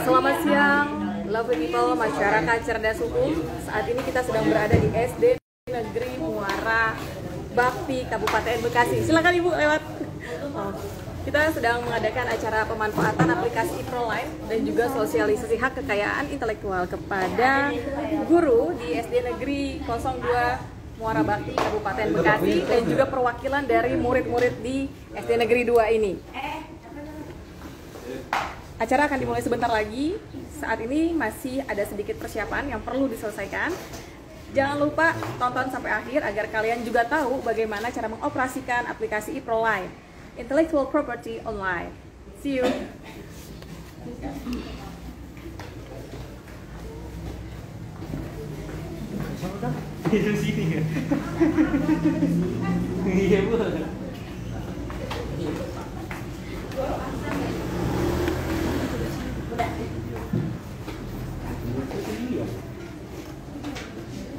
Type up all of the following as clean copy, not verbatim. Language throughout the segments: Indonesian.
Selamat siang, lovely people, masyarakat cerdas hukum. Saat ini kita sedang berada di SD Negeri Muara Bakti, Kabupaten Bekasi. Silakan Ibu lewat. Kita sedang mengadakan acara pemanfaatan aplikasi e-Proline dan juga sosialisasi hak kekayaan intelektual kepada guru di SD Negeri 02 Muara Bakti, Kabupaten Bekasi, dan juga perwakilan dari murid-murid di SD Negeri 2 ini. Acara akan dimulai sebentar lagi. Saat ini masih ada sedikit persiapan yang perlu diselesaikan. Jangan lupa tonton sampai akhir agar kalian juga tahu bagaimana cara mengoperasikan aplikasi e-Proline, Intellectual Property Online. See you. Di sini ya. Iya, Bu.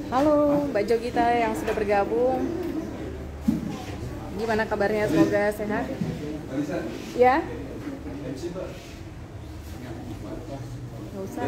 Halo Mbak Jogita yang sudah bergabung. Gimana kabarnya? Semoga sehat. Ya? Nggak usah.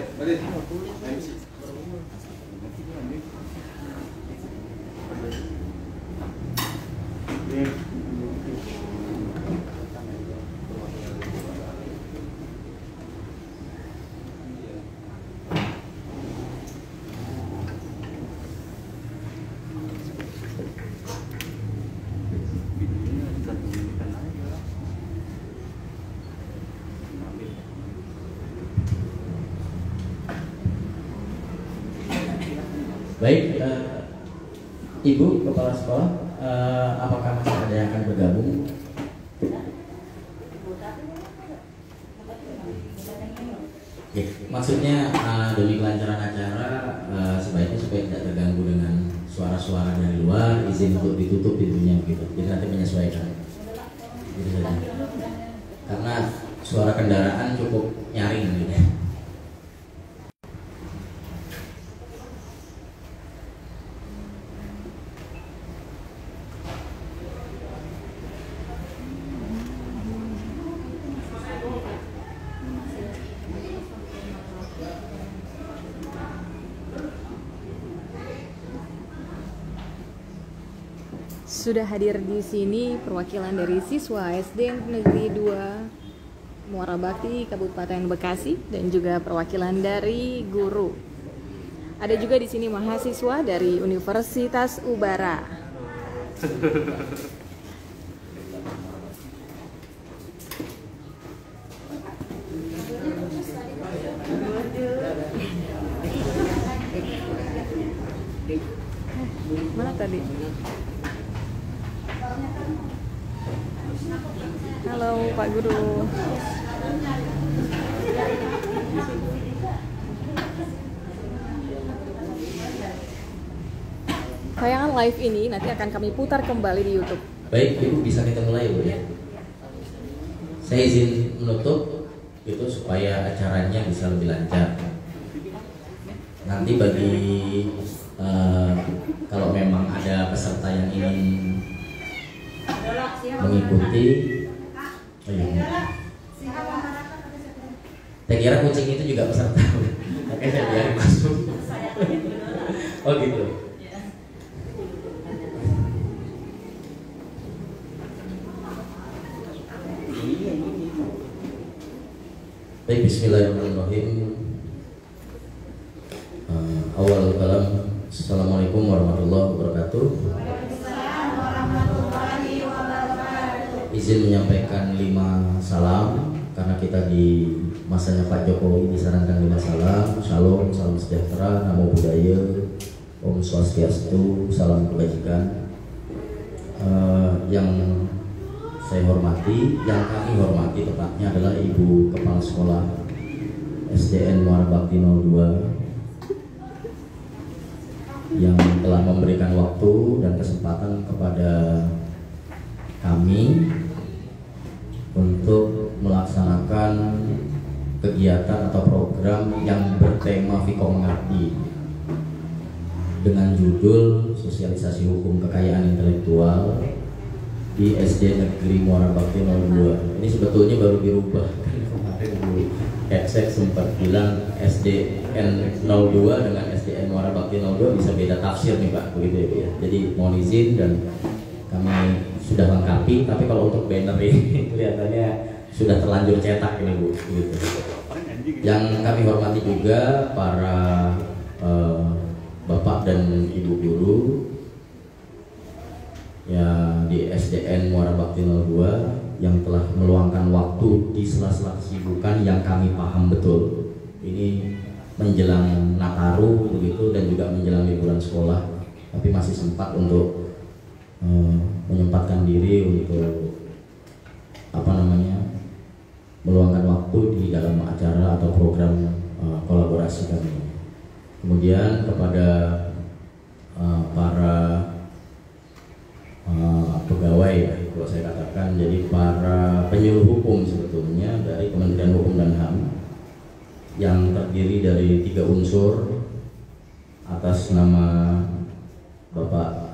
Baik, Ibu Kepala Sekolah, apakah masih ada yang akan bergabung? Oke, maksudnya demi kelancaran acara, sebaiknya supaya tidak terganggu dengan suara-suara dari luar, izin untuk ditutup pintunya begitu. Jadi nanti menyesuaikan. Gitu saja. Karena suara kendaraan cukup nyaring gitu. Sudah hadir di sini perwakilan dari siswa SD Negeri 2 Muara Bakti, Kabupaten Bekasi, dan juga perwakilan dari guru. Ada juga di sini mahasiswa dari Universitas Ubara. Mana tadi? Halo Pak Guru. Tayangan live ini nanti akan kami putar kembali di YouTube. Baik, Ibu bisa kita mulai, Bu ya. Saya izin menutup itu supaya acaranya bisa lebih lancar. Nanti bagi kalau memang ada peserta yang ingin mengikuti, saya kira kucing itu juga peserta, makanya saya biarin masuk. Oh gitu. Baik, bismillahirrahmanirrahim. Awal kalam, assalamualaikum warahmatullahi wabarakatuh. Izin menyampaikan 5 salam karena kita di masanya Pak Jokowi disarankan 5 salam. Shalom, salam sejahtera, namo buddhaya, om swastiastu, salam kebajikan. Yang saya hormati, yang kami hormati tepatnya adalah Ibu Kepala Sekolah SDN Muara Bakti 02 yang telah memberikan waktu dan kesempatan kepada kami untuk melaksanakan kegiatan atau program yang bertema Viko Mengabdi dengan judul Sosialisasi Hukum Kekayaan Intelektual di SD Negeri Muara Bakti 02. Ini sebetulnya baru dirubah. Kemarin Bu Heksek sempat bilang SDN 02 dengan SDN Muara Bakti 02 bisa beda tafsir nih Pak, begitu ya Bu ya. Jadi mohon izin dan kami sudah lengkapi, tapi kalau untuk banner ini kelihatannya sudah terlanjur cetak ini Bu, gitu. Yang kami hormati juga para Bapak dan Ibu guru ya di SDN Muara Bakti 02 yang telah meluangkan waktu di sela-sela kesibukan yang kami paham betul ini menjelang Nataru begitu dan juga menjelang liburan sekolah, tapi masih sempat untuk menyempatkan diri untuk meluangkan waktu di dalam acara atau program kolaborasi kami. Kemudian kepada para pegawai ya, kalau saya katakan, jadi para penyuluh hukum sebetulnya dari Kementerian Hukum dan HAM yang terdiri dari 3 unsur atas nama Bapak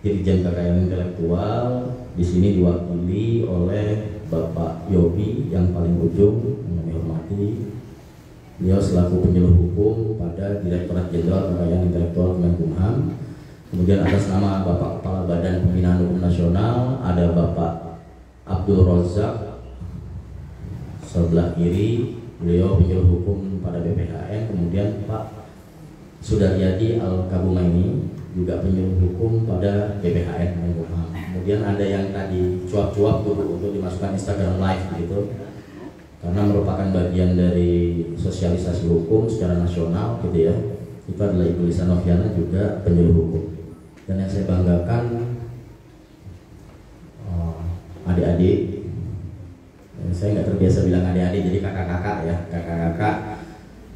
Dirjen Kekayaan Intelektual, di sini diwakili oleh Bapak Yobi yang paling ujung yang kami hormati. Beliau selaku penyuluh hukum pada Direktorat Jenderal Kekayaan Intelektual Kemenkumham. Kemudian atas nama Bapak Kepala Badan Pembinaan Hukum Nasional ada Bapak Abdul Rozak sebelah kiri, beliau penyuluh hukum pada BPHN. Kemudian Pak Sudaryadi Al-Kabumaini juga penyuluh hukum pada BPHN Kemenkumham. Kemudian ada yang tadi cuap-cuap dulu untuk dimasukkan Instagram Live gitu, karena merupakan bagian dari sosialisasi hukum secara nasional gitu ya. Itu adalah Ibu Lisa Noviana juga penyuluh hukum. Dan yang saya banggakan adik-adik, saya nggak terbiasa bilang adik-adik, jadi kakak-kakak ya, kakak-kakak.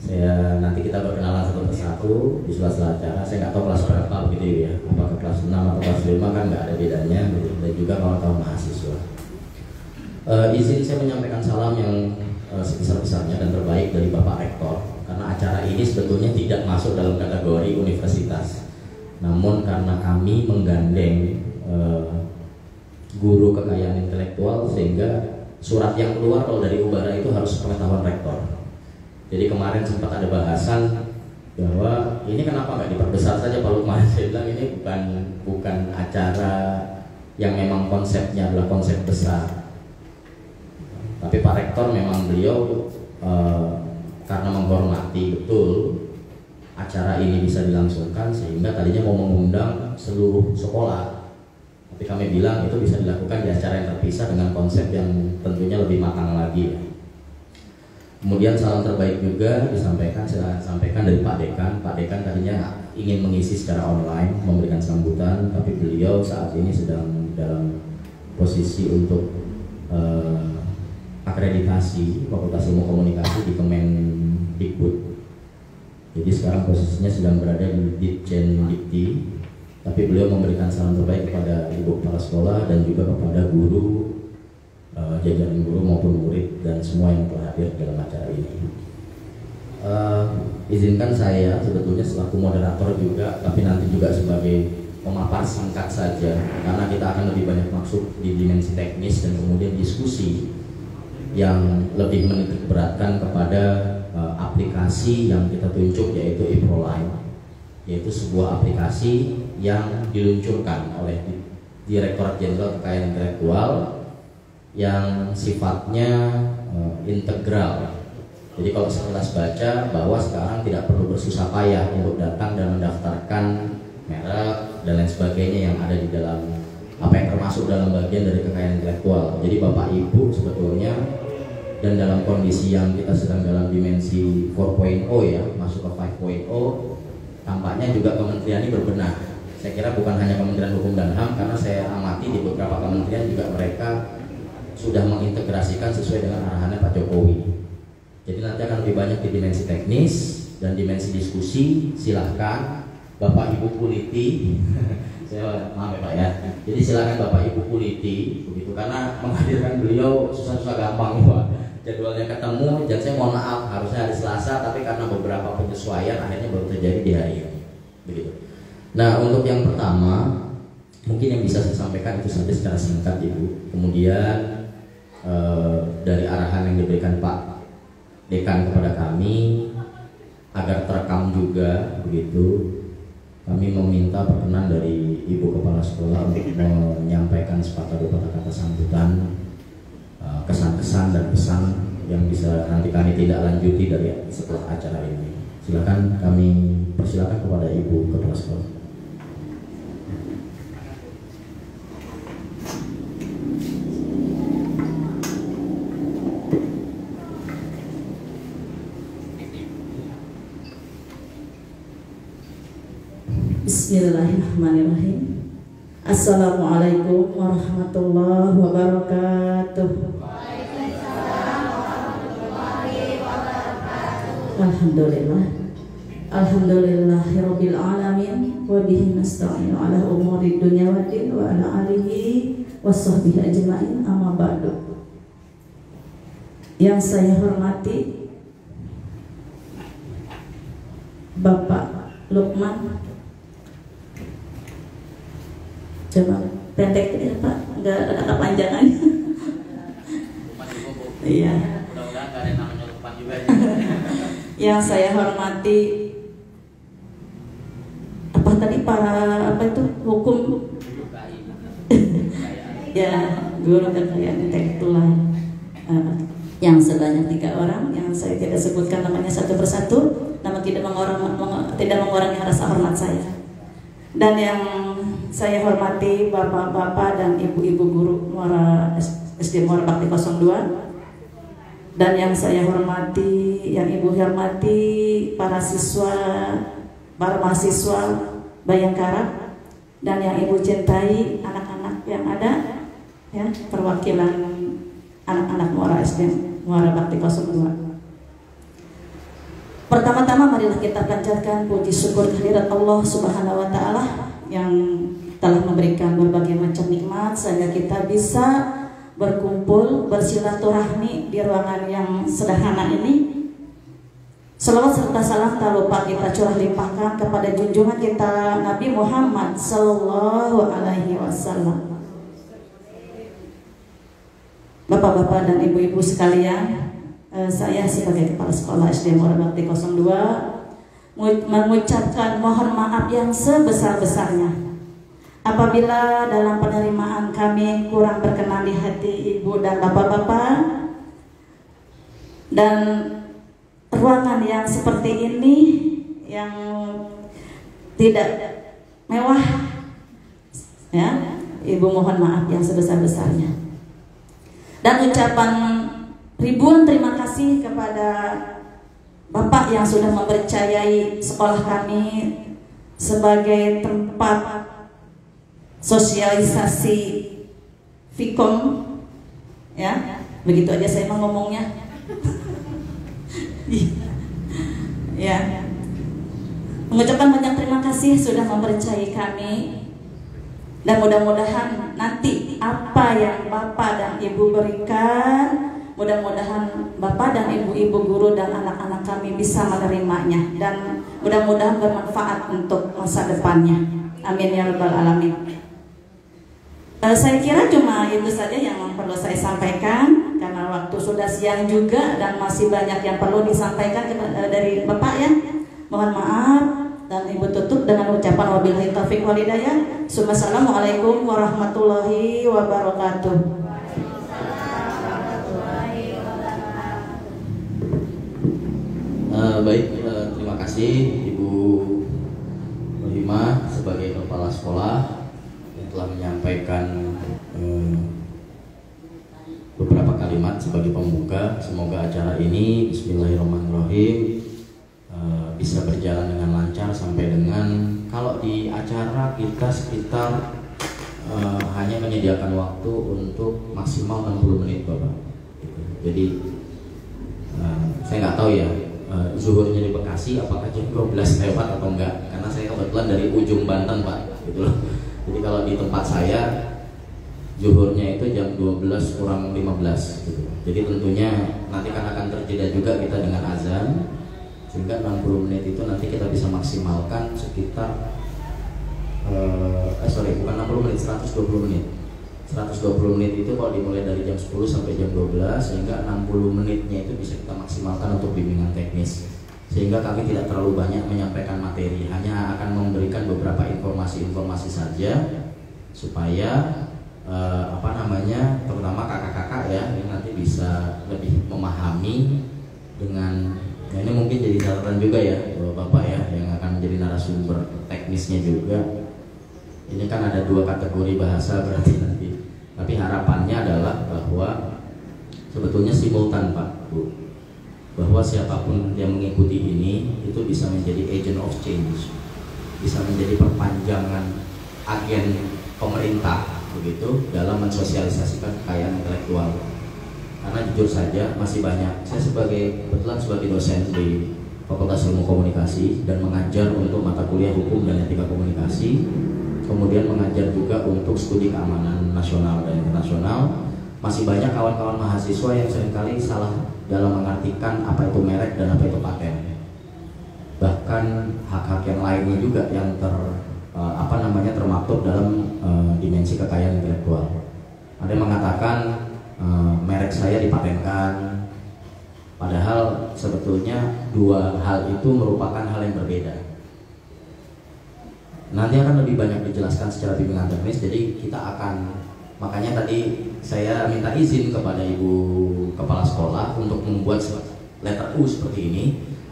Saya nanti kita berkenalan satu persatu di sela-sela acara. Saya nggak tahu kelas berapa begitu ya, apakah kelas 6 atau kelas 5 kan nggak ada bedanya gitu. Dan juga kawan-kawan mahasiswa. Izin saya menyampaikan salam yang sebesar-besarnya dan terbaik dari Bapak Rektor, karena acara ini sebetulnya tidak masuk dalam kategori universitas. Namun karena kami menggandeng guru kekayaan intelektual, sehingga surat yang keluar kalau dari Ubara itu harus pengetahuan rektor. Jadi kemarin sempat ada bahasan bahwa ini kenapa nggak diperbesar saja Pak Lukman. Saya bilang ini bukan acara yang memang konsepnya adalah konsep besar. Tapi Pak Rektor memang beliau karena menghormati betul acara ini bisa dilangsungkan, sehingga tadinya mau mengundang seluruh sekolah. Tapi kami bilang itu bisa dilakukan di acara yang terpisah dengan konsep yang tentunya lebih matang lagi. Kemudian salam terbaik juga saya sampaikan dari Pak Dekan. Pak Dekan tadinya ingin mengisi secara online, memberikan sambutan, tapi beliau saat ini sedang dalam posisi untuk akreditasi Fakultas Ilmu Komunikasi di Kemendikbud. Jadi sekarang posisinya sedang berada di Ditjen Dikti, tapi beliau memberikan salam terbaik kepada Ibu Kepala Sekolah dan juga kepada guru, jajaran guru maupun murid dan semua yang telah hadir dalam acara ini. Izinkan saya sebetulnya selaku moderator juga, tapi nanti juga sebagai pemapar singkat saja, karena kita akan lebih banyak masuk di dimensi teknis dan kemudian diskusi yang lebih menitik beratkan kepada aplikasi yang kita tunjuk, yaitu eProline, yaitu sebuah aplikasi yang diluncurkan oleh Direktorat Jenderal Kekayaan Intelektual yang sifatnya integral. Jadi kalau sekilas baca bahwa sekarang tidak perlu bersusah payah untuk datang dan mendaftarkan merek dan lain sebagainya yang ada di dalam apa yang termasuk dalam bagian dari kekayaan intelektual. Jadi Bapak Ibu sebetulnya, dan dalam kondisi yang kita sedang dalam dimensi 4.0 ya, masuk ke 5.0, tampaknya juga kementerian ini berbenah. Saya kira bukan hanya Kementerian Hukum dan HAM, karena saya amati di beberapa kementerian juga mereka sudah mengintegrasikan sesuai dengan arahannya Pak Jokowi. Jadi nanti akan lebih banyak di dimensi teknis dan dimensi diskusi. Silahkan Bapak Ibu kuliti. Saya maaf ya Pak ya. Jadi silahkan Bapak Ibu kuliti begitu, karena menghadirkan beliau susah-susah gampang Pak. Jadwalnya ketemu, dan saya mohon maaf harusnya hari Selasa, tapi karena beberapa penyesuaian akhirnya baru terjadi di hari ini. Begitu. Nah, untuk yang pertama Mungkin yang bisa saya sampaikan itu saja secara singkat Ibu. Kemudian dari arahan yang diberikan Pak Dekan kepada kami agar terekam juga begitu, kami meminta perkenan dari Ibu Kepala Sekolah untuk menyampaikan sepatah dua patah kata sambutan, kesan-kesan dan pesan yang bisa nanti kami tidak lanjuti dari setelah acara ini. Silakan, kami persilakan kepada Ibu Kepala Sekolah. Bismillahirrahmanirrahim. Assalamualaikum warahmatullahi wabarakatuh. Alhamdulillah. Alhamdulillahirabbil alamin wa bihi nasta'inu ala umuri dunya waddin wa ala alihi washabbihi ajmain, amma ba'du. Yang saya hormati Bapak Lukman, coba pendek ya Pak, nggak ada kepanjangan. Iya. Mudah-mudahan nggak ada namanya Lukman juga. Yang saya hormati apa tadi para apa itu hukum ya, guru kekayaan intelektual yang sebanyak 3 orang yang saya tidak sebutkan namanya satu persatu, namun tidak mengurangi rasa hormat saya. Dan yang saya hormati bapak-bapak dan ibu-ibu guru Muara SD Muara Bakti 02, dan yang saya hormati, yang ibu hormati para siswa, para mahasiswa Bayangkara, dan yang ibu cintai anak-anak yang ada, ya, perwakilan anak-anak Muara SD Muara Bakti 02. Pertama-tama marilah kita panjatkan puji syukur kehadirat Allah Subhanahu wa taala yang telah memberikan berbagai macam nikmat sehingga kita bisa berkumpul bersilaturahmi di ruangan yang sederhana ini. Selawat serta salam tak lupa kita curah limpahkan kepada junjungan kita Nabi Muhammad sallallahu alaihi wasallam. Bapak-bapak dan ibu-ibu sekalian, saya sebagai Kepala Sekolah SD Muara Bakti 02 mengucapkan mohon maaf yang sebesar-besarnya apabila dalam penerimaan kami kurang berkenan di hati ibu dan bapak-bapak, dan ruangan yang seperti ini yang tidak mewah, ya, ibu mohon maaf yang sebesar-besarnya. Dan ucapan ribuan terima kasih kepada Bapak yang sudah mempercayai sekolah kami sebagai tempat sosialisasi Fikom, ya, begitu aja saya mau ngomongnya. Ya, mengucapkan banyak terima kasih sudah mempercayai kami, dan mudah-mudahan nanti apa yang Bapak dan Ibu berikan, mudah-mudahan Bapak dan Ibu-ibu guru dan anak-anak kami bisa menerimanya, dan mudah-mudahan bermanfaat untuk masa depannya. Amin ya rabbal alamin. Saya kira cuma itu saja yang perlu saya sampaikan karena waktu sudah siang juga dan masih banyak yang perlu disampaikan dari Bapak, ya. Mohon maaf, dan Ibu tutup dengan ucapan wabillahi taufiq wal hidayah. Assalamualaikum warahmatullahi wabarakatuh. Baik, terima kasih Ibu Rohimah sebagai Kepala Sekolah yang telah menyampaikan beberapa kalimat sebagai pembuka. Semoga acara ini bismillahirrahmanirrahim bisa berjalan dengan lancar sampai dengan, kalau di acara kita sekitar hanya menyediakan waktu untuk maksimal 60 menit Bapak. Jadi saya nggak tahu ya zuhurnya di Bekasi apakah jam 12 lewat atau enggak, karena saya kebetulan dari ujung Banten Pak, gitu loh. Jadi kalau di tempat saya zuhurnya itu jam 12 kurang 15 gitu. Jadi tentunya nanti kan akan terjeda juga kita dengan azan, sehingga 60 menit itu nanti kita bisa maksimalkan sekitar bukan 60 menit, 120 menit. 120 menit itu kalau dimulai dari jam 10 sampai jam 12, sehingga 60 menitnya itu bisa kita maksimalkan untuk bimbingan teknis. Sehingga kami tidak terlalu banyak menyampaikan materi, hanya akan memberikan beberapa informasi-informasi saja supaya terutama kakak-kakak ya ini nanti bisa lebih memahami dengan ini mungkin jadi catatan juga ya Bapak ya yang akan menjadi narasumber teknisnya juga. Ini kan ada 2 kategori bahasa berarti nanti. Tapi harapannya adalah bahwa sebetulnya simultan Pak Bu, bahwa siapapun yang mengikuti ini itu bisa menjadi agent of change, bisa menjadi perpanjangan agen pemerintah begitu dalam mensosialisasikan kekayaan intelektual. Karena jujur saja masih banyak, saya kebetulan sebagai dosen di Fakultas Ilmu Komunikasi dan mengajar untuk mata kuliah hukum dan etika komunikasi, kemudian mengajar juga untuk studi keamanan nasional dan internasional. Masih banyak kawan-kawan mahasiswa yang seringkali salah dalam mengartikan apa itu merek dan apa itu paten. Bahkan hak-hak yang lainnya juga yang termaktub dalam dimensi kekayaan intelektual. Ada yang mengatakan merek saya dipatenkan, padahal sebetulnya 2 hal itu merupakan hal yang berbeda. Nanti akan lebih banyak dijelaskan secara bimbingan teknis, jadi kita makanya tadi saya minta izin kepada Ibu Kepala Sekolah untuk membuat letter U seperti ini,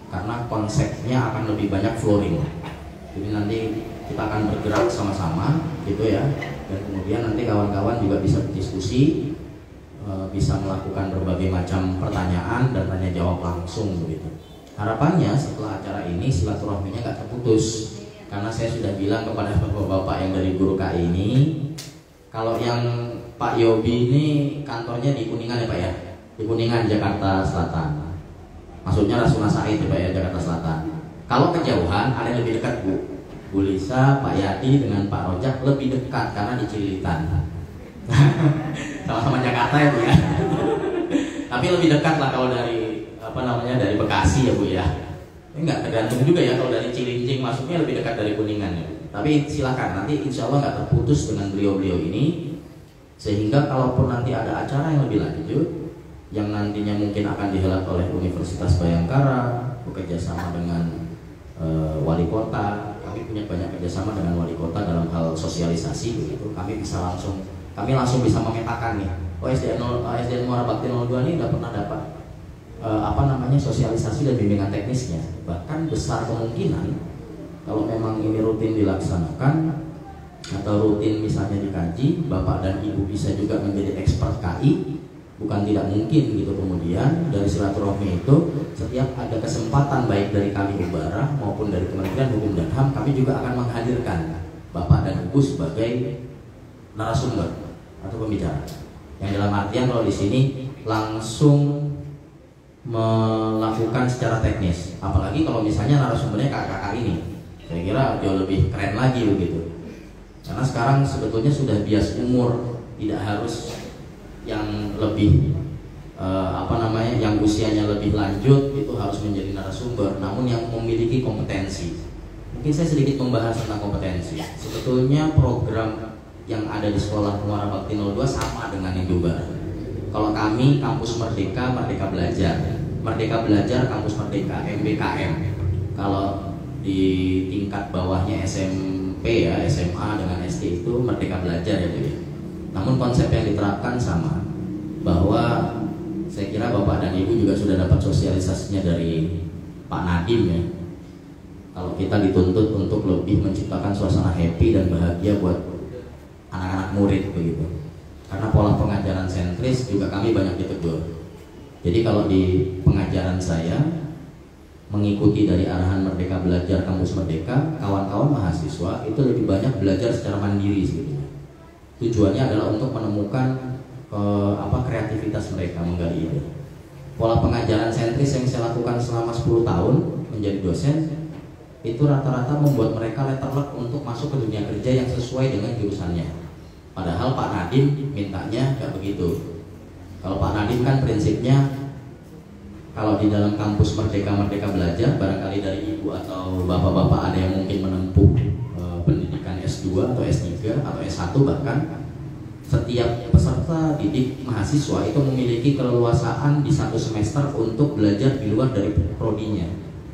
karena konsepnya akan lebih banyak flooring. Jadi nanti kita akan bergerak sama-sama gitu ya, dan kemudian nanti kawan-kawan juga bisa berdiskusi, bisa melakukan berbagai macam pertanyaan dan tanya jawab langsung begitu. Harapannya setelah acara ini silaturahminya nggak terputus. Karena saya sudah bilang kepada bapak-bapak yang dari Guru KI ini, kalau yang Pak Yobi ini kantornya di Kuningan ya Pak ya, di Kuningan Jakarta Selatan. Maksudnya Rasuna Said ya Pak ya, Jakarta Selatan. Kalau kejauhan ada yang lebih dekat Bu Lisa, Pak Yadi dengan Pak Rojak lebih dekat karena di Cililitan. Sama-sama Jakarta ya Bu ya. Tapi lebih dekat lah kalau dari dari Bekasi ya Bu ya. Enggak tergantung juga ya, kalau dari Cilincing masuknya lebih dekat dari Kuningan ya. Tapi silakan nanti insya Allah nggak terputus dengan beliau-beliau ini, sehingga kalaupun nanti ada acara yang lebih lanjut yang nantinya mungkin akan dihelat oleh Universitas Bayangkara bekerjasama dengan wali kota, kami punya banyak kerjasama dengan wali kota dalam hal sosialisasi begitu. Kami langsung bisa memetakan nih, SDN Muara Bakti 02 ini udah pernah dapat sosialisasi dan bimbingan teknisnya. Bahkan besar kemungkinan kalau memang ini rutin dilaksanakan atau rutin misalnya dikaji, Bapak dan Ibu bisa juga menjadi expert KI. Bukan tidak mungkin gitu. Kemudian dari silaturahmi itu setiap ada kesempatan baik dari kami Ubara maupun dari Kementerian Hukum dan HAM, kami juga akan menghadirkan Bapak dan Ibu sebagai narasumber atau pembicara. Yang dalam artian kalau di sini langsung melakukan secara teknis, apalagi kalau misalnya narasumbernya kakak-kakak ini, saya kira jauh lebih keren lagi begitu. Karena sekarang sebetulnya sudah bias umur, tidak harus yang lebih yang usianya lebih lanjut itu harus menjadi narasumber, namun yang memiliki kompetensi. Mungkin saya sedikit membahas tentang kompetensi. Sebetulnya program yang ada di Sekolah Muara Bakti 02 sama dengan yang juga. Kalau kami Kampus Merdeka, Merdeka Belajar, Kampus Merdeka, MBKM. Kalau di tingkat bawahnya SMP ya, SMA dengan SD itu Merdeka Belajar ya Bu ya. Namun konsep yang diterapkan sama, bahwa saya kira Bapak dan Ibu juga sudah dapat sosialisasinya dari Pak Nadiem ya. Kalau kita dituntut untuk lebih menciptakan suasana happy dan bahagia buat anak-anak murid begitu. Karena pola pengajaran sentris juga kami banyak ditegur. Jadi kalau di pengajaran saya mengikuti dari arahan Merdeka Belajar Kampus Merdeka, kawan-kawan mahasiswa itu lebih banyak belajar secara mandiri sebetulnya. Tujuannya adalah untuk menemukan kreativitas mereka, menggali ide. Pola pengajaran sentris yang saya lakukan selama 10 tahun menjadi dosen itu rata-rata membuat mereka letterlock untuk masuk ke dunia kerja yang sesuai dengan jurusannya. Padahal Pak Nadiem mintanya nggak begitu. Kalau Pak Nadiem kan prinsipnya, kalau di dalam kampus Merdeka Belajar, barangkali dari Ibu atau Bapak-bapak ada yang mungkin menempuh pendidikan S2 S2 atau S3 atau S1 bahkan. Setiap peserta didik mahasiswa itu memiliki keleluasaan di satu semester untuk belajar di luar dari prodinya.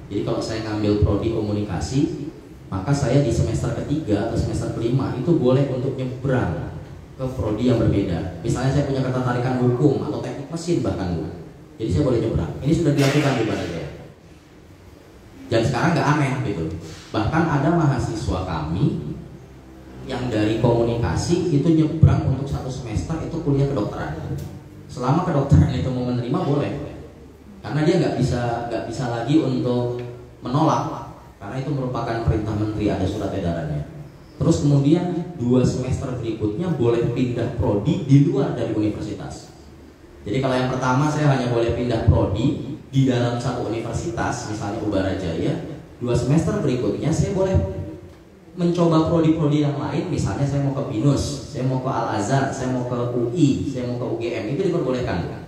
Jadi kalau saya ngambil prodi komunikasi, maka saya di semester ketiga atau semester kelima itu boleh untuk nyebrang ke prodi yang berbeda. Misalnya saya punya ketertarikan hukum atau teknik mesin bahkan, Bu. Jadi saya boleh nyebrang. Ini sudah dilakukan di Barajaya. Dan sekarang nggak aneh gitu. Bahkan ada mahasiswa kami yang dari komunikasi itu nyebrang untuk satu semester itu kuliah kedokteran. Selama kedokteran itu mau menerima boleh, karena dia nggak bisa lagi untuk menolak, karena itu merupakan perintah menteri, ada surat edarannya. Terus kemudian 2 semester berikutnya boleh pindah prodi di luar dari universitas. Jadi kalau yang pertama saya hanya boleh pindah prodi di dalam satu universitas, misalnya Ubarajaya, 2 semester berikutnya saya boleh mencoba prodi-prodi yang lain, misalnya saya mau ke BINUS, saya mau ke Al-Azhar, saya mau ke UI, saya mau ke UGM, itu diperbolehkan.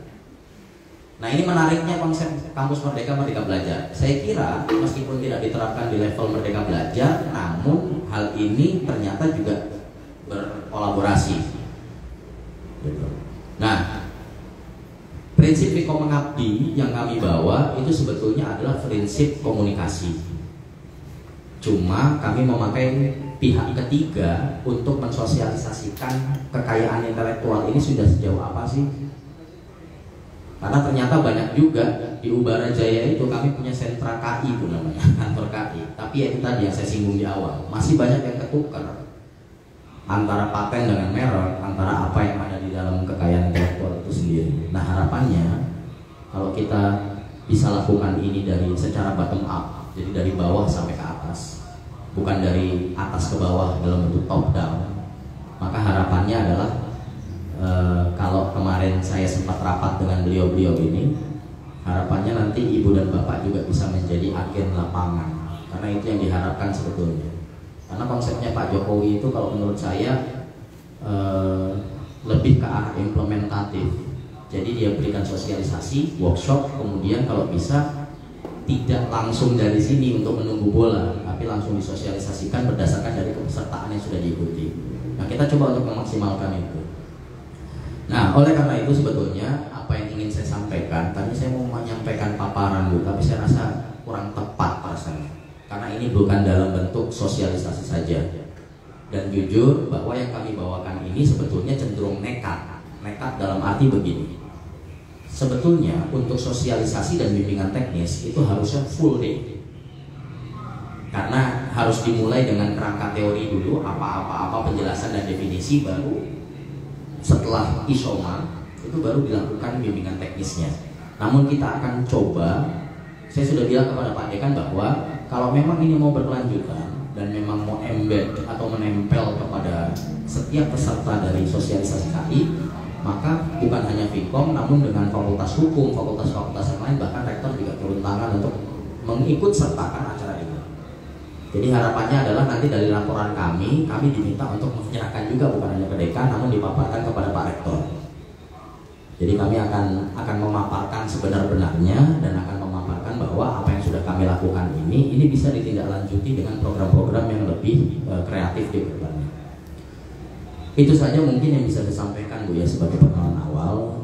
Nah ini menariknya konsep kampus Merdeka Belajar. Saya kira meskipun tidak diterapkan di level Merdeka Belajar, namun hal ini ternyata juga berkolaborasi. Nah, prinsip Viko Mengabdi yang kami bawa itu sebetulnya adalah prinsip komunikasi. Cuma kami memakai pihak ketiga untuk mensosialisasikan kekayaan intelektual ini sudah sejauh apa sih? Karena ternyata banyak juga di Ubarajaya itu kami punya sentra KI itu namanya, kantor KI. Tapi ya itu tadi yang saya singgung di awal, masih banyak yang ketukar antara paten dengan merek, antara apa yang ada di dalam kekayaan intelektual itu sendiri. Nah harapannya kalau kita bisa lakukan ini dari secara bottom up, jadi dari bawah sampai ke atas, bukan dari atas ke bawah dalam bentuk top down, maka harapannya adalah kalau kemarin saya sempat rapat dengan beliau-beliau ini, harapannya nanti ibu dan bapak juga bisa menjadi agen lapangan, karena itu yang diharapkan sebetulnya. Karena konsepnya Pak Jokowi itu kalau menurut saya lebih ke arah implementatif. Jadi dia berikan sosialisasi, workshop, kemudian kalau bisa tidak langsung dari sini untuk menunggu bola, tapi langsung disosialisasikan berdasarkan dari kepesertaan yang sudah diikuti. Nah kita coba untuk memaksimalkan itu. Nah oleh karena itu sebetulnya apa yang ingin saya sampaikan, tadi saya mau menyampaikan paparan Bu, tapi saya rasa kurang tepat rasanya, karena ini bukan dalam bentuk sosialisasi saja. Dan jujur bahwa yang kami bawakan ini sebetulnya cenderung nekat dalam arti begini. Sebetulnya untuk sosialisasi dan bimbingan teknis itu harusnya full day, karena harus dimulai dengan kerangka teori dulu, apa penjelasan dan definisi, baru setelah isoma itu baru dilakukan bimbingan teknisnya. Namun kita akan coba, saya sudah bilang kepada Pak Dekan bahwa kalau memang ini mau berkelanjutan dan memang mau embed atau menempel kepada setiap peserta dari sosialisasi KI, maka bukan hanya Vkom, namun dengan fakultas hukum, fakultas-fakultas yang lain, bahkan rektor juga turun tangan untuk mengikut sertakan acara ini. Jadi harapannya adalah nanti dari laporan kami diminta untuk menyerahkan juga bukan hanya ke dekan, namun dipaparkan kepada Pak Rektor. Jadi kami akan memaparkan sebenar-benarnya dan akan memaparkan bahwa apa yang sudah kami lakukan ini bisa ditindaklanjuti dengan program-program yang lebih kreatif di depannya. Itu saja mungkin yang bisa disampaikan Bu ya sebagai perkenalan awal,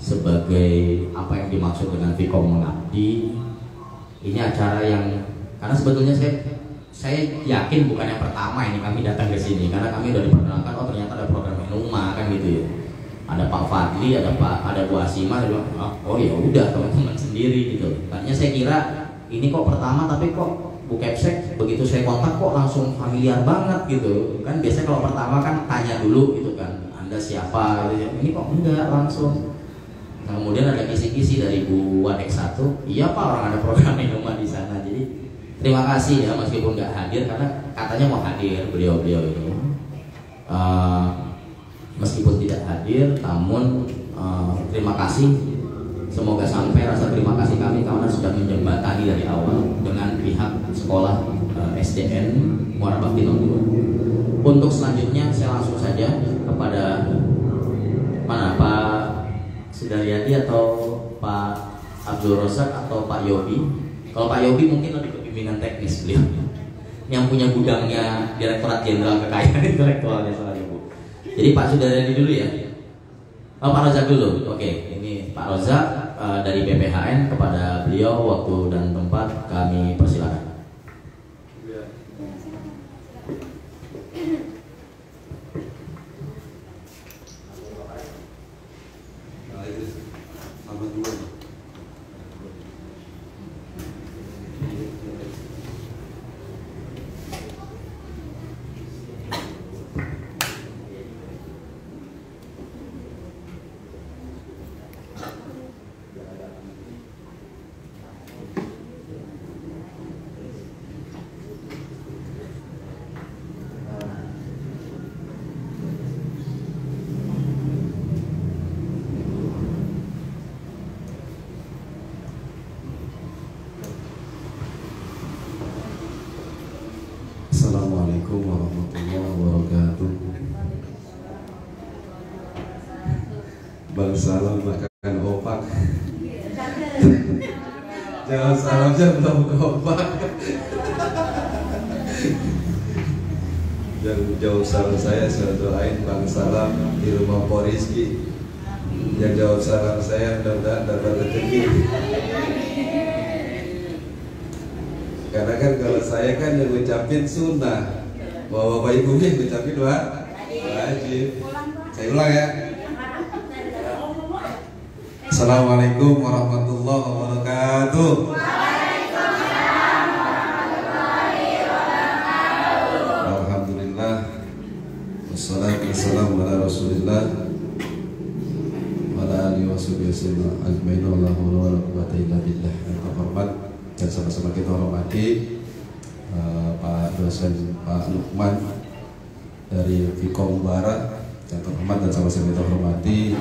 sebagai apa yang dimaksud dengan Viko Mengabdi. Ini acara yang, karena sebetulnya saya yakin bukan yang pertama ini kami datang ke sini, karena kami udah diperkenalkan, oh ternyata ada program Enuma kan gitu ya. Ada Pak Fadli, ada Bu Asima, oh ya udah teman-teman sendiri gitu. Tadinya saya kira ini kok pertama, tapi kok Bu Kepsek begitu saya kontak kok langsung familiar banget gitu kan. Biasanya kalau pertama kan tanya dulu gitu kan, Anda siapa gitu. Ini kok enggak langsung. Nah, kemudian ada kisi-kisi dari Bu Wadek 1, iya Pak, orang ada program Enuma di sana. Jadi terima kasih ya meskipun nggak hadir, karena katanya mau hadir beliau-beliau ini. Meskipun tidak hadir, namun terima kasih. Semoga sampai rasa terima kasih kami karena sudah menjembatani dari awal dengan pihak sekolah SDN Muara Bakti Nomor 2. Untuk selanjutnya saya langsung saja kepada mana Pak Sudaryadi atau Pak Abdul Rozak atau Pak Yobi. Kalau Pak Yobi mungkin lebih ke bimbingan teknis beliau. yang punya gudangnya Direktorat Jenderal Kekayaan Intelektual Nasional Ibu. Jadi Pak Sudaryadi dulu ya. Oh, Pak Rozak dulu. Oke, ini Pak Rozak dari BPHN. Kepada beliau waktu dan tempat kami persilakan. Assalamualaikum warahmatullahi wabarakatuh. Bang salam makan opak. Jangan salamnya belum opak. Dan jawab salam saya doain Bang Salam di rumah Poriski. Yang jawab salam saya mudah-mudahan dapat rezeki. Karena kan kalau saya kan yang ngucapin sunnah, bahwa Bapak Ibu yang ngucapin wajib. Saya ulang ya. Assalamualaikum warahmatullahi wabarakatuh. Alhamdulillah. Wassalatu wassalamu ala Rasulillah wa ala alihi wasallam ajmain. Allahu la quwwata illa billah. Terhormat dan sama-sama kita hormati Pak dosen Pak Lukman dari Vkom Barat, yang terhormat dan sama-sama kita hormati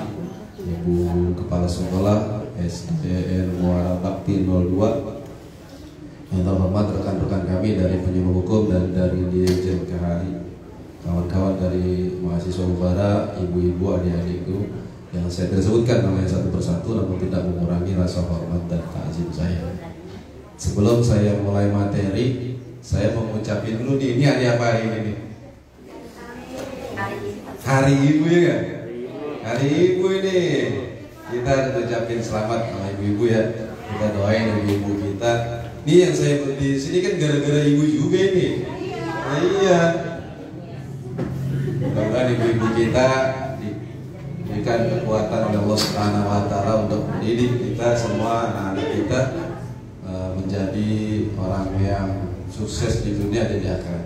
Ibu Kepala Sekolah SDN Muara Bakti 02, yang terhormat rekan-rekan kami dari penyuluh hukum dan dari Dirjen KHI, kawan-kawan dari mahasiswa Ubara, ibu-ibu, adik-adikku yang saya tidak sebutkan namanya satu persatu, namun tidak mengurangi rasa hormat dan takzim saya. Sebelum saya mulai materi, saya mau ngucapin dulu nih, ini hari apa hari ini nih? Hari Ibu ya kan? Hari Ibu ini. Kita ngucapin selamat sama ibu-ibu ya. Kita doain ibu-ibu kita. Nih yang saya di sini kan gara-gara ibu juga ini. Nah, iya. Mudah-mudahan ibu-ibu kita diberikan kekuatan oleh Allah Subhanahu wa Ta'ala untuk mendidik kita semua, anak-anak kita menjadi orang yang sukses di dunia dan di akhirat.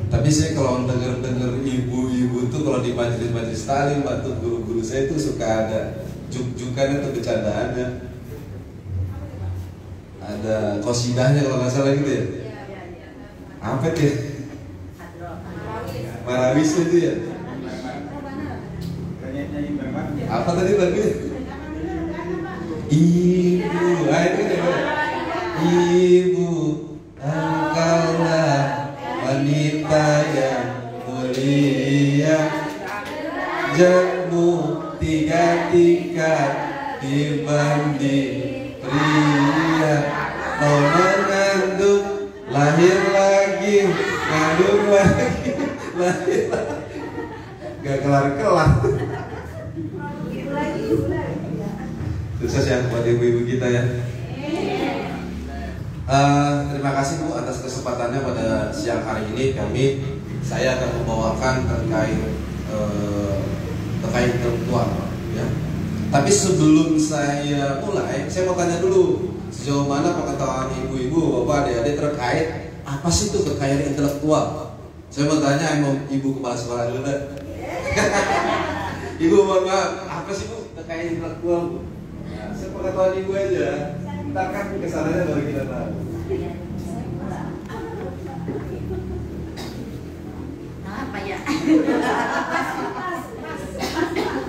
Tapi saya kalau dengar ibu-ibu tuh kalau di majelis-majelis taklim atau guru-guru saya itu suka ada juk-jukannya atau bercandaannya, ada kosidahnya kalau nggak salah gitu ya. Apa tuh? Marawis itu ya. Apa tadi lagunya? Ibu, Ibu, engkaulah wanita yang mulia, jamu 3 tingkat dibanding pria. Kau mengandung, lahir lagi, ngandung lagi, lahir lagi. Gak kelar-kelar. Sukses ya buat ibu-ibu kita ya. Terima kasih Bu atas kesempatannya pada siang hari ini. Saya akan membawakan terkait intelektual ya. Tapi sebelum saya mulai, saya mau tanya dulu sejauh mana pengetahuan ibu-ibu, bapak, adik-adik terkait apa sih itu kekayaan intelektual? Saya mau tanya ibu kepala sekolah dulu deh. Ibu, mohon maaf, apa sih Bu kekayaan intelektual Bu? Nah, sepengetahuan ibu aja. Ntar kan kesananya baru kita tahu. Apa ya?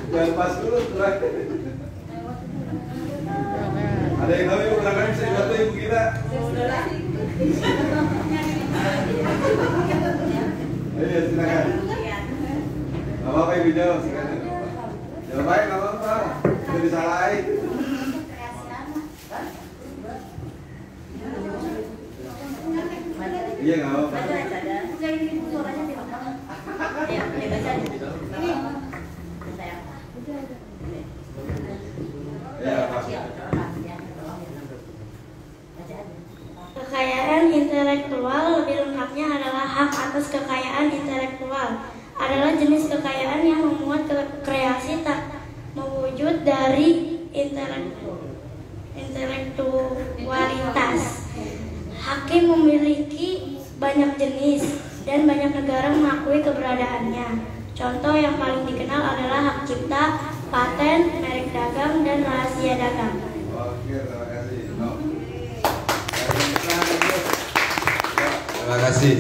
Jangan pas dulu, terakhir. Ada yang tahu ibu gerakan bisa dibantu ibu kita? Ayo silakan. Gak apa-apa ibu jawab silakan. Jawab baik gak apa-apa. Udah disalahin. Iya nggak apa-apa. Kekayaan intelektual lebih lengkapnya adalah hak atas kekayaan intelektual. Adalah jenis kekayaan yang memuat kreasi tak mewujud dari intelektualitas. Hakim memiliki banyak jenis dan banyak negara mengakui keberadaannya. Contoh yang paling dikenal adalah hak cipta, paten, merek dagang, dan rahasia dagang. Oke, terima kasih. Terima kasih.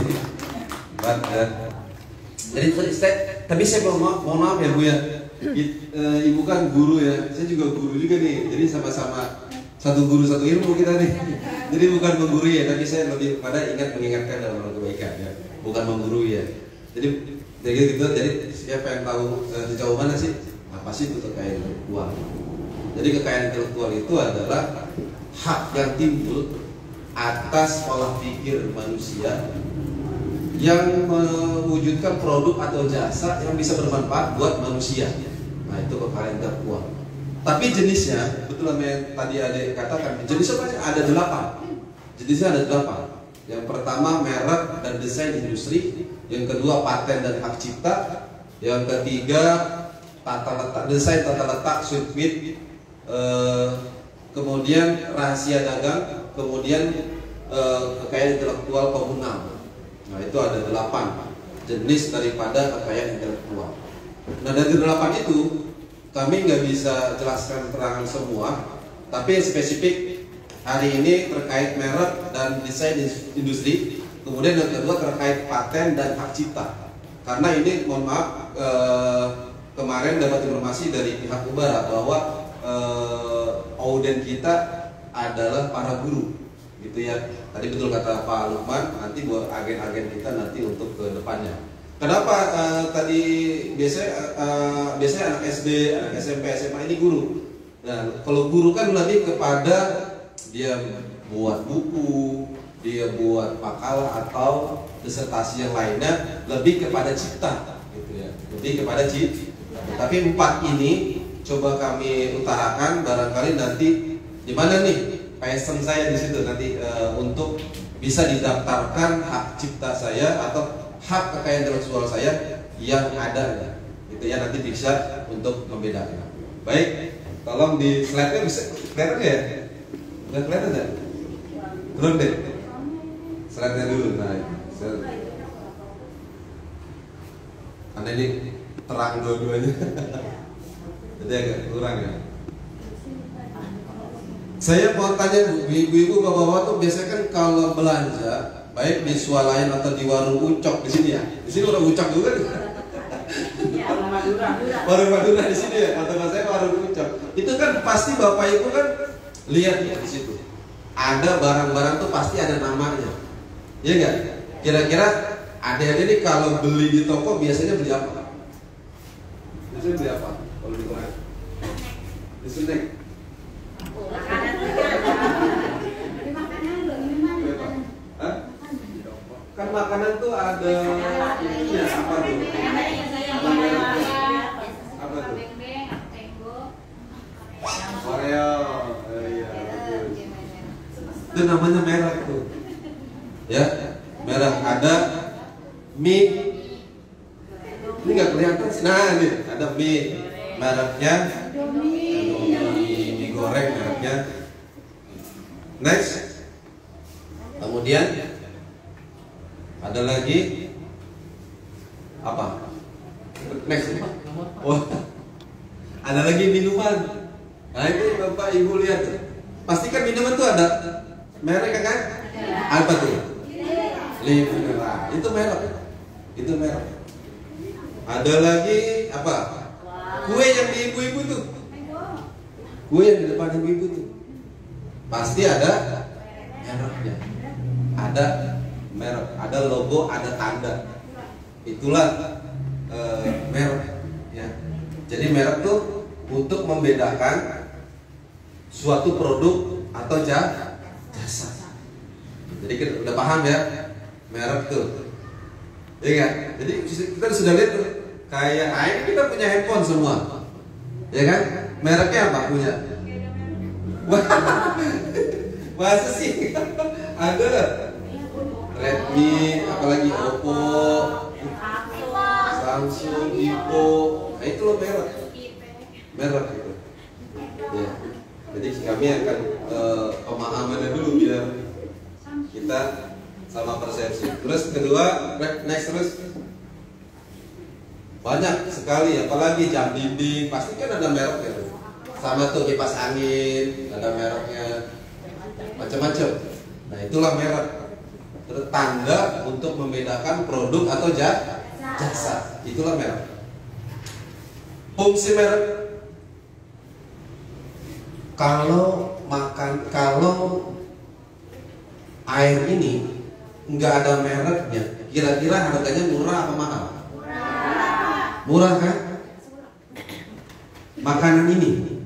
Jadi tapi saya mohon maaf ya Bu ya. Ibu kan guru ya, saya juga guru juga nih. Jadi sama-sama satu guru satu ilmu kita nih. Jadi bukan menggurui ya, tapi saya lebih pada mengingatkan dalam hal kebaikan ya, bukan menggurui ya. Jadi gitu. Jadi siapa yang tahu sejauh mana sih apa sih itu kekayaan intelektual? Jadi kekayaan intelektual itu adalah hak yang timbul atas pola pikir manusia yang mewujudkan produk atau jasa yang bisa bermanfaat buat manusia. Nah itu kekayaan intelektual. Tapi jenisnya, betul yang tadi Adek katakan, jenisnya ada 8. Jenisnya ada 8. Yang pertama merek dan desain industri, yang kedua paten dan hak cipta, yang ketiga desain tata letak sirkuit, kemudian rahasia dagang, kemudian kekayaan intelektual komunal. Nah itu ada 8 jenis daripada kekayaan intelektual. Nah dari 8 itu kami nggak bisa jelaskan terangan semua, tapi yang spesifik hari ini terkait merek dan desain industri, kemudian yang kedua terkait paten dan hak cipta. Karena ini mohon maaf kemarin dapat informasi dari pihak Ubara bahwa auden kita adalah para guru, gitu ya. Tadi betul kata Pak Lukman, nanti buat agen-agen kita nanti untuk ke depannya. Kenapa tadi biasanya anak SD, anak SMP, SMA ini guru. Nah, kalau guru kan lebih kepada dia buat buku, dia buat makalah atau disertasi yang lainnya, lebih kepada cipta, gitu ya. Lebih kepada cipta. Tapi 4 ini coba kami utarakan, barangkali nanti di mana nih passion saya di situ nanti untuk bisa didaftarkan hak cipta saya atau hak kekayaan intelektual saya yang ada, gitu ya, nanti bisa untuk membedakan. Baik, tolong di slide-nya bisa kelihatan ya? Nggak kelihatan ya? Turun deh, slide-nya dulu. Nah, karena ini terang dua-duanya, jadi agak kurang ya. Saya mau tanya Bu, ibu-ibu, bapak-bapak tuh biasanya kan kalau belanja baik di swalayan atau di warung ucok di sini ya. Di sini warung ucok juga nih. Warung Madura. Warung Madura di sini ya. Atau saya warung ucok. Itu kan pasti bapak ibu kan lihat ya di situ. Ada barang-barang tuh pasti ada namanya. Iya enggak? Kira-kira adik-adik ini kalau beli di toko biasanya beli apa? Biasanya beli apa? Kalau di toko? Di sini. Kan makanan tuh ada ininya apa tuh? Apa tuh? Oreo. Iya. Itu namanya merek tuh. Ya, merek ada mie. Ini nggak kelihatan sih. Nah, ini ada mie mereknya. Mie goreng mereknya. Next. Kemudian ada lagi apa? Next. Oh, ada lagi minuman. Nah itu bapak ibu lihat. Pastikan minuman tuh ada merek kan? Apa tuh? Limonera. Itu merek. Itu merek. Ada lagi apa? Kue yang di ibu-ibu tuh. Kue yang di depan ibu-ibu tuh. Pasti ada mereknya. Ada merek, ada logo, ada tanda. Itulah merek ya. Jadi merek tuh untuk membedakan suatu produk atau jasa. Jadi kita udah paham ya. merek tuh, ya kan? Jadi kita sudah lihat tuh, kayak ini kita punya handphone semua, ya kan? Mereknya apa punya? Wah, masa sih? Ada Redmi, apalagi Oppo, Samsung, Vivo, nah itu loh merek itu. Ya. Jadi kami akan pemahamannya dulu biar kita sama persepsi. Terus kedua, next terus banyak sekali, apalagi jam dinding, pasti kan ada mereknya. Sama tuh kipas angin, ada mereknya, macam-macam. Nah itulah merek. Terus tanda untuk membedakan produk atau jasa. Itulah merek. Fungsi merek. Kalau air ini nggak ada mereknya, kira-kira harganya murah apa mahal? Murah kan? Makanan ini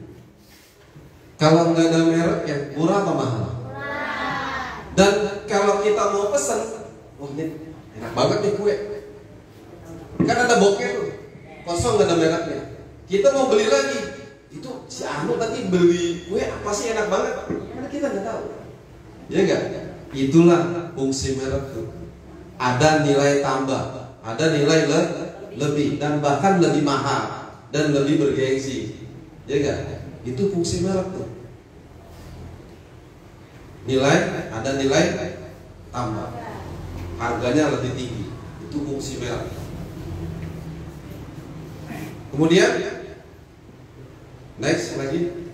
kalau nggak ada mereknya, murah apa mahal? Dan kalau kita mau pesan, wah ini enak banget nih kue, kan ada bokeh tuh, kosong nggak ada mereknya. Kita mau beli lagi, itu si Anu tadi beli kue apa sih enak banget, karena kita nggak tahu, ya nggak? Itulah fungsi merek tuh. Ada nilai tambah, ada nilai lebih, dan bahkan lebih mahal dan lebih bergengsi, ya nggak? Itu fungsi merek tuh. Ada nilai tambah, harganya lebih tinggi, itu fungsi merek. Kemudian next lagi,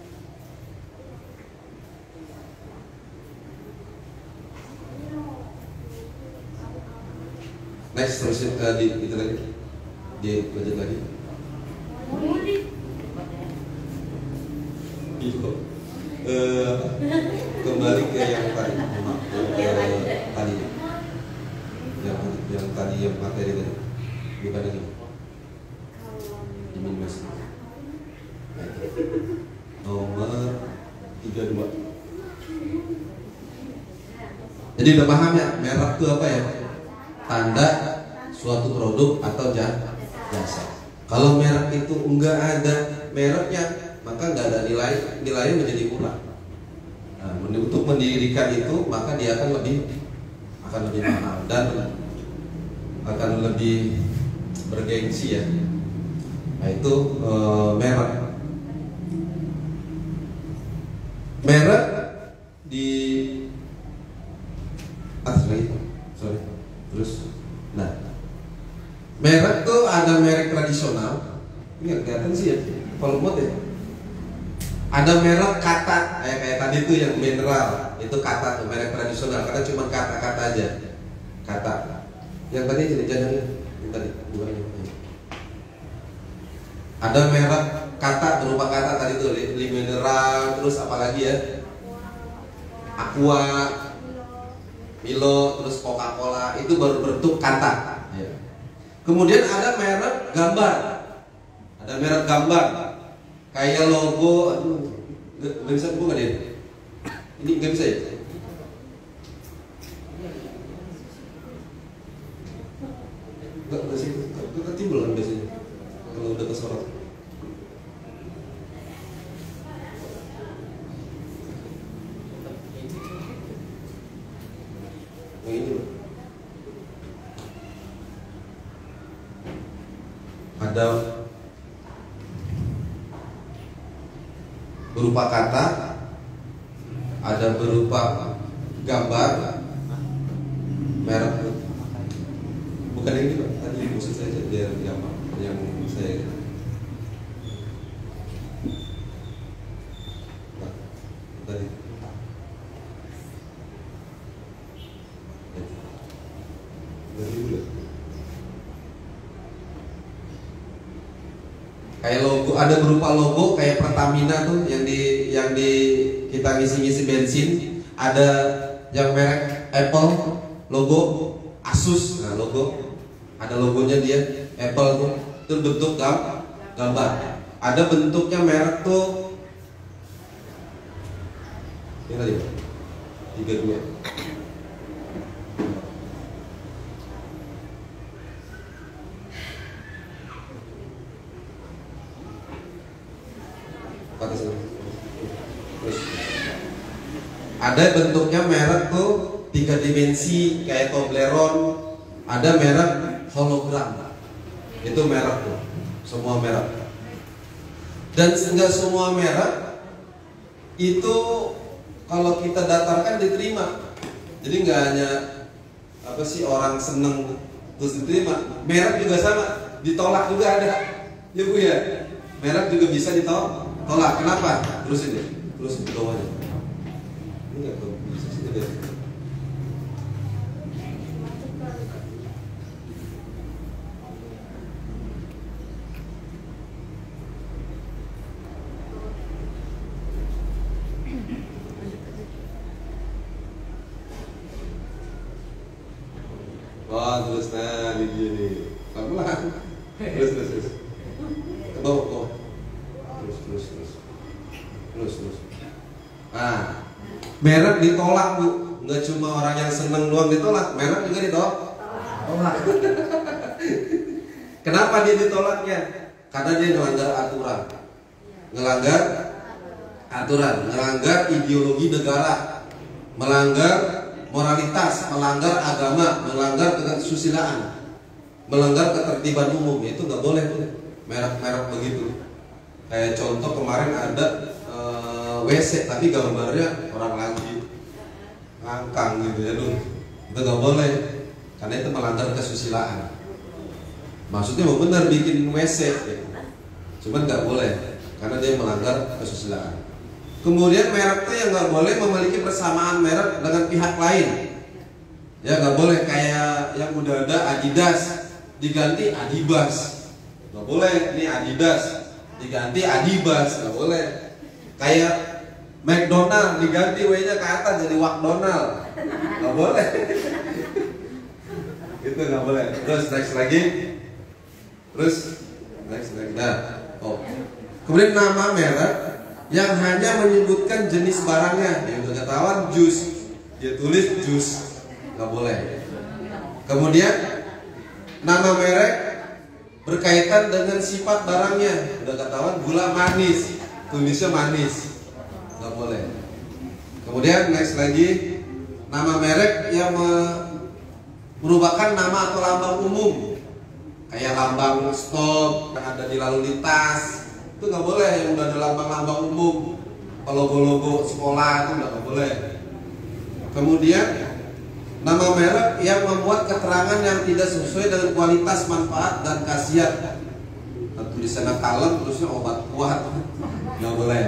next terus itu lagi, lanjut lagi. Kembali ke yang tadi, yang tadi yang materi tadi, bukan ini. Ini mas. Nomor 32. Jadi udah paham ya, merek itu apa ya? Tanda suatu produk atau jasa. Kalau merek itu enggak ada mereknya, maka nggak ada nilainya menjadi kurang. Nah, untuk mendirikan itu maka dia akan lebih mahal dan akan lebih bergengsi ya. Nah itu merek. Merek di atas lagi, sorry. Terus, nah merek tuh ada merek tradisional. Ini nggak kelihatan sih ya, volume ya. Ada merek kata, kayak tadi tuh yang mineral, itu kata tuh merek tradisional karena cuma kata-kata aja. Kata. Yang tadi jangan yang tadi bukan. Ada merek kata berupa kata tadi tuh mineral, terus apalagi ya? Aqua, Milo, terus Coca-Cola, itu baru bentuk kata. Kemudian ada merek gambar. Ada merek gambar. Kayak logo, aduh, nggak bisa buka deh. Ini nggak bisa ya? Nggak sih, nggak timbul kan biasanya kalau udah kesorot. Yang ini loh. Ada berupa kata, ada berupa gambar, merek. Bukan yang ini Pak, tadi maksud saya biar gampang yang saya. Nah, tadi. Kayak logo, ada berupa logo kayak Pertamina tuh yang di kita ngisi-ngisi bensin, ada yang merek Apple, logo Asus, nah logo, ada logonya dia Apple tuh, itu bentuk gambar. Ada bentuknya merek tuh ini tadi 32. Ada bentuknya merek tuh 3 dimensi kayak Toblerone, ada merek hologram. Itu merek tuh, semua merek. Dan enggak semua merek itu kalau kita datarkan diterima. Jadi nggak hanya apa sih orang seneng terus diterima, merek juga sama, ditolak juga ada. Ya Bu ya, merek juga bisa ditolak. Kenapa? Terus di bawahnya. Ini nggak tahu, bisa sini deh. Wah, terus nah gini. Pelan-pelan. Terus. Ke bawah. Terus. Nah, merek ditolak Bu. Nggak cuma orang yang seneng doang ditolak, merek juga ditolak. Kenapa dia ditolaknya? Karena dia melanggar aturan, melanggar ideologi negara, melanggar moralitas, melanggar agama, melanggar kesusilaan, melanggar ketertiban umum. Itu nggak boleh tuh merek-merek begitu. Kayak contoh kemarin ada WC tapi gambarnya orang lagi ngangkang gitu ya dulu. Itu nggak boleh karena itu melanggar kesusilaan. Maksudnya mau benar bikin WC gitu. Cuman nggak boleh karena dia melanggar kesusilaan. Kemudian merek tuh yang nggak boleh memiliki persamaan merek dengan pihak lain. Ya nggak boleh kayak yang udah ada Adidas diganti Adibas, nggak boleh. Ini Adidas diganti Adibas, nggak boleh. Kayak McDonald diganti W-nya ke atas jadi Wakdonald, nggak boleh. Itu nggak boleh. Terus next lagi. Nah, kemudian nama merek yang hanya menyebutkan jenis barangnya, yang udah ketahuan jus, dia tulis jus, nggak boleh. Kemudian nama merek berkaitan dengan sifat barangnya, udah ketahuan gula manis, tulisnya manis, nggak boleh. Kemudian next lagi, nama merek yang merupakan nama atau lambang umum, kayak lambang stop yang ada di lalu lintas. Itu nggak boleh, yang udah ada lambang-lambang umum, logo-logo sekolah itu nggak boleh. Kemudian nama merek yang membuat keterangan yang tidak sesuai dengan kualitas, manfaat, dan khasiat. Tulisannya kalem, terusnya obat kuat, nggak boleh.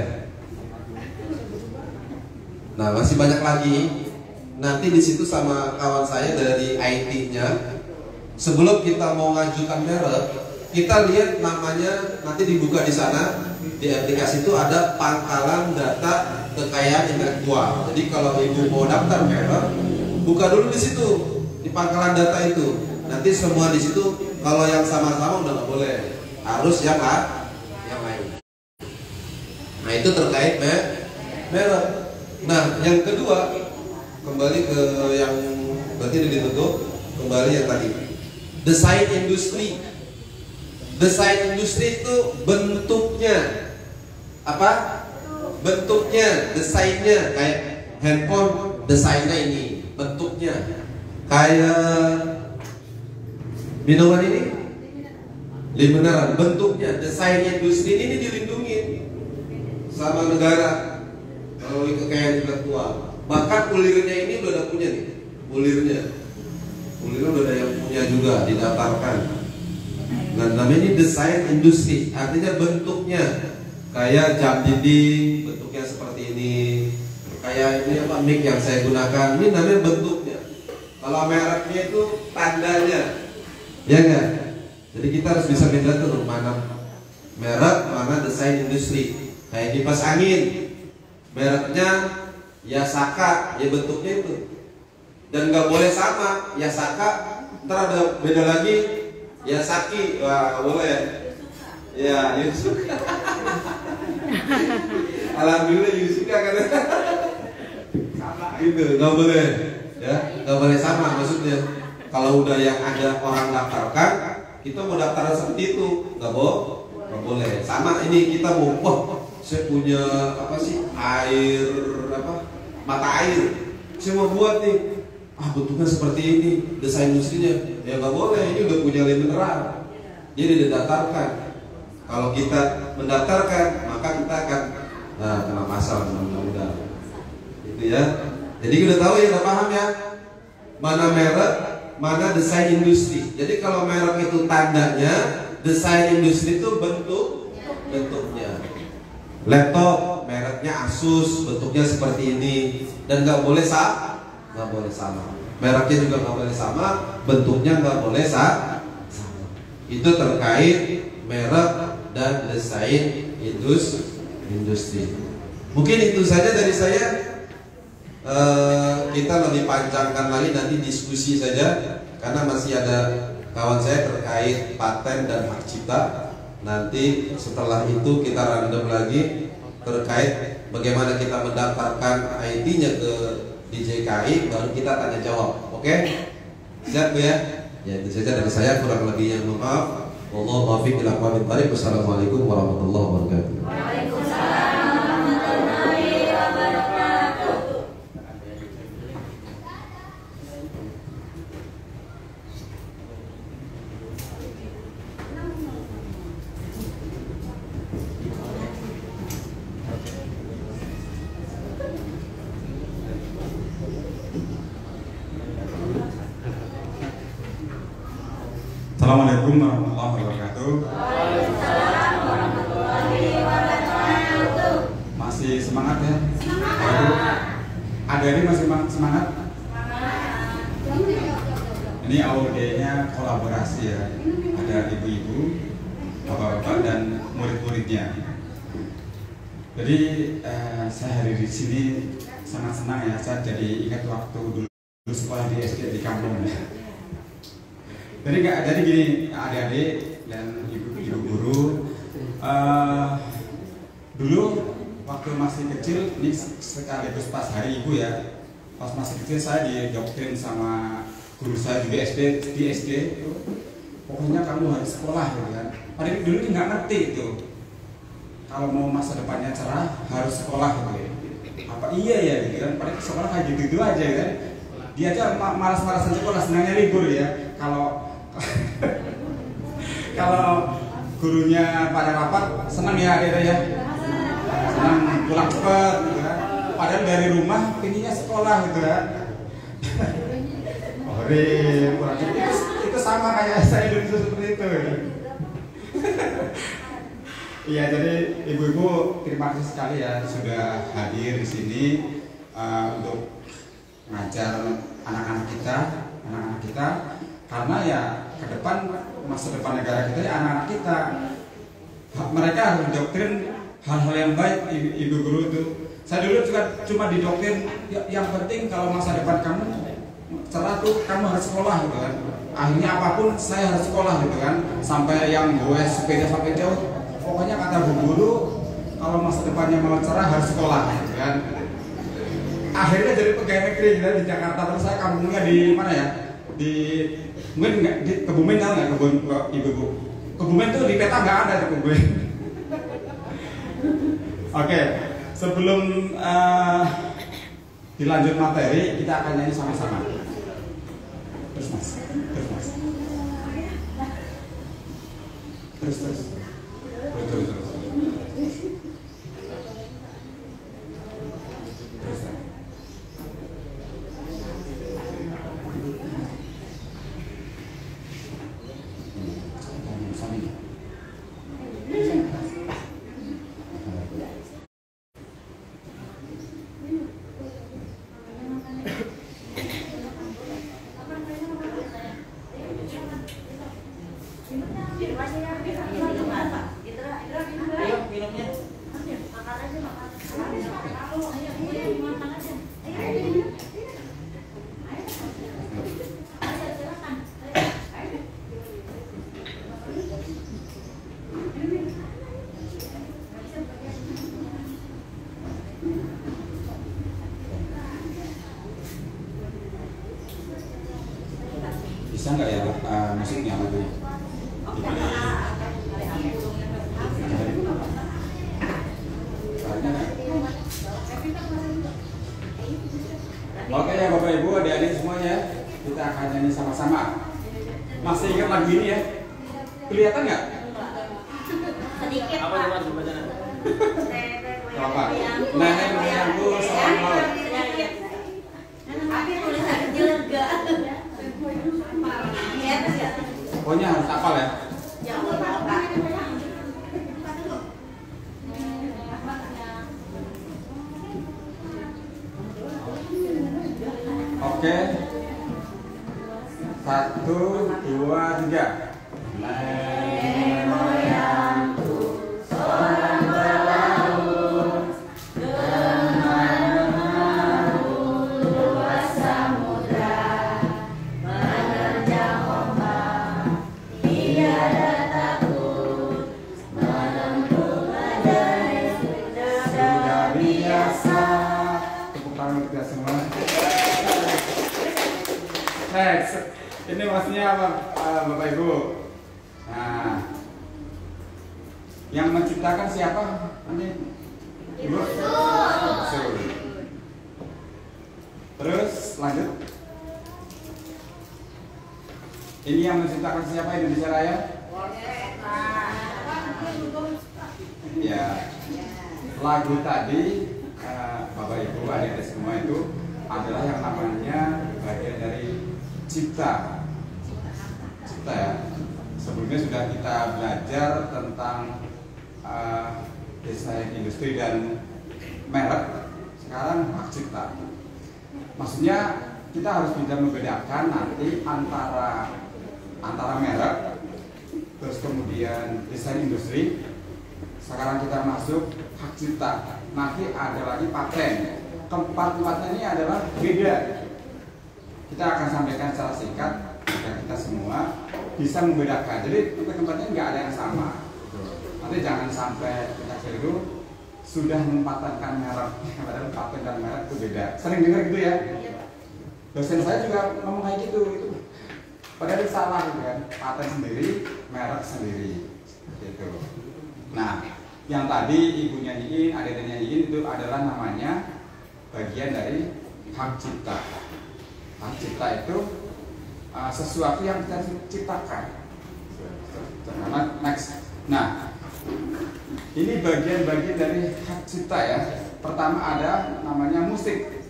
Nah masih banyak lagi. Nanti di situ sama kawan saya dari IT-nya, sebelum kita mau ngajukan merek, kita lihat namanya, nanti dibuka di sana, di aplikasi itu ada pangkalan data kekayaan intelektual. Jadi kalau ibu mau daftar merek, buka dulu di situ, di pangkalan data itu. Nanti semua di situ, kalau yang sama-sama udah nggak boleh, harus yang lain. Nah itu terkait merek. Nah yang kedua, kembali ke yang berarti ini ditutup, kembali yang tadi, desain industri. Desain industri itu bentuknya apa? Bentuknya, desainnya kayak handphone, desainnya ini, bentuknya kayak minuman ini, mineral, bentuknya, desain industri ini dilindungi sama negara kalau kekayaan intelektual. Bahkan ulirnya ini udah ada punya nih, ulirnya udah ada yang punya juga, didaftarkan. Nah, namanya ini desain industri, artinya bentuknya kayak jam dinding, bentuknya seperti ini, kayak ini apa mic yang saya gunakan, ini namanya bentuknya. Kalau mereknya itu tandanya, ya enggak? Jadi kita harus bisa beda tuh mana merek, mana desain industri. Kayak kipas angin, mereknya Yasaka, ya bentuknya itu, dan nggak boleh sama Yasaka, ntar ada beda lagi. Yasaki, wah boleh. Ya, Yusuka. Alhamdulillah Yusuka kan. Gitu, nggak boleh. Ya, nggak boleh sama maksudnya. Kalau udah yang ada orang daftarkan, kita mau daftar seperti itu, nggak boleh. Sama ini kita mau, wah, saya punya apa sih air apa? mata air. Saya mau buat nih, bentuknya seperti ini, desain industrinya. Ya nggak boleh, ini udah punya mineral. Jadi didatarkan. Kalau kita mendaftarkan, maka kita akan kena pasal undang-undang. Gitu ya. Jadi udah tahu ya, udah paham ya. Mana merek, mana desain industri. Jadi kalau merek itu tandanya, desain industri itu bentuknya. Laptop mereknya Asus, bentuknya seperti ini, dan nggak boleh sama. Mereknya juga nggak boleh sama, bentuknya nggak boleh sama. Itu terkait merek dan desain industri. Mungkin itu saja dari saya. Kita lebih panjangkan lagi nanti diskusi saja, karena masih ada kawan saya terkait paten dan hak cipta. Nanti setelah itu kita random lagi terkait bagaimana kita mendaftarkan IT-nya ke DJKI, baru kita tanya jawab. Oke? Siap Bu ya? Ya itu saja dari saya, kurang lebihnya maaf. Wallahu taufiq ila aqwamit thariq. Wassalamualaikum warahmatullahi wabarakatuh. Waalaikumsalam warahmatullahi wabarakatuh. Assalamualaikum warahmatullahi wabarakatuh. Waalaikumsalam warahmatullahi wabarakatuh. Masih semangat ya? Semangat. Adik-adik masih semangat? Ini AUD-nya kolaborasi ya. Ada ibu-ibu, bapak-bapak dan murid-muridnya. Jadi saya hadir di sini sangat senang ya. Saya jadi ingat waktu dulu sekolah di SD di kampung ya. Jadi gini adik-adik dan ibu guru, dulu waktu masih kecil, ini sekaligus pas hari ibu ya, pas masih kecil saya didoktrin sama guru saya juga di SD, pokoknya kamu harus sekolah gitu kan. Padahal dulu nggak ngerti itu, kalau mau masa depannya cerah harus sekolah gitu ya. Apa iya ya gitu kan, padahal sekolah kayak gitu aja kan. Dia aja malas-malasan sekolah, senangnya libur ya. Kalau gurunya pada rapat senang ya adik ya, senang pulang cepat gitu kan. Padahal dari rumah pinginnya sekolah gitu kan. Pulang cepat itu sama kayak saya dulu seperti itu. Iya, jadi ibu-ibu terima kasih sekali ya sudah hadir di sini untuk mengajar anak-anak kita. Karena ya ke depan, masa depan negara kita ya anak-anak kita. Mereka harus didoktrin hal-hal yang baik, ibu guru itu. Saya dulu juga cuma didoktrin yang penting kalau masa depan kamu cerah tuh kamu harus sekolah gitu kan. Akhirnya apapun saya harus sekolah gitu kan. Sampai yang gue sepeda sampai jauh. Pokoknya kata bu guru, kalau masa depannya mau cerah harus sekolah gitu kan. Akhirnya jadi pegawai negeri gitu, di Jakarta. Terus saya kampungnya di mana ya? Mungkin nggak di Kebumen, tahu nggak ibu-ibu? Kebumen tuh di peta nggak ada di Kebumen. Oke, sebelum dilanjut materi, kita akan nyanyi sama-sama. Terus mas. Terus. Bisa nggak ya musiknya lagunya? Soalnya Oke ya Bapak Ibu, adik-adik semuanya, kita akan nyanyi sama-sama. Masih ingat lagu ini ya? Kelihatan nggak? Sedikit Apa Pak. coba bacaan? Apa? Nenek moyangku salam laut. Sedikit. Tapi tulisan jelega. Iya, ya. Pokoknya harus hafal ya. Jangan lupa. Oke. 1, 2, 3. Nenek moyangku seorang pelaut, kemana-mana luas samudra, menerjang ombak, tiada takut, menempuh badai, sudah biasa. Tepuk tangan untuk kita semua. Next, ini maksudnya apa, Bapak Ibu? Nah, yang menciptakan siapa? Ini Ibu. Sul. Terus lanjut. Ini yang menciptakan siapa Indonesia Raya? Ya. Lagu tadi, Bapak Ibu, adik-adik semua itu adalah yang namanya bagian dari cipta ya. Sebelumnya sudah kita belajar tentang desain industri dan merek. Sekarang hak cipta. Maksudnya kita harus bisa membedakan nanti antara merek, terus kemudian desain industri. Sekarang kita masuk hak cipta. Nanti ada lagi paten. Keempat-empatnya ini adalah beda. Kita akan sampaikan secara singkat agar kita semua bisa membedakan. Jadi keempatnya nggak ada yang sama. Nanti jangan sampai kita keliru sudah mempatenkan merek, padahal paten dan merek itu beda. Sering dengar gitu ya? Dosen saya juga ngomong kayak gitu. Padahal itu salah kan? Paten sendiri, merek sendiri. Gitu. Nah, yang tadi ibu nyanyiin, adiknya nyanyiin itu adalah namanya bagian dari hak cipta. Hak cipta itu sesuatu yang kita ciptakan. Next. Nah, ini bagian-bagian dari hak cipta ya. Pertama ada namanya musik.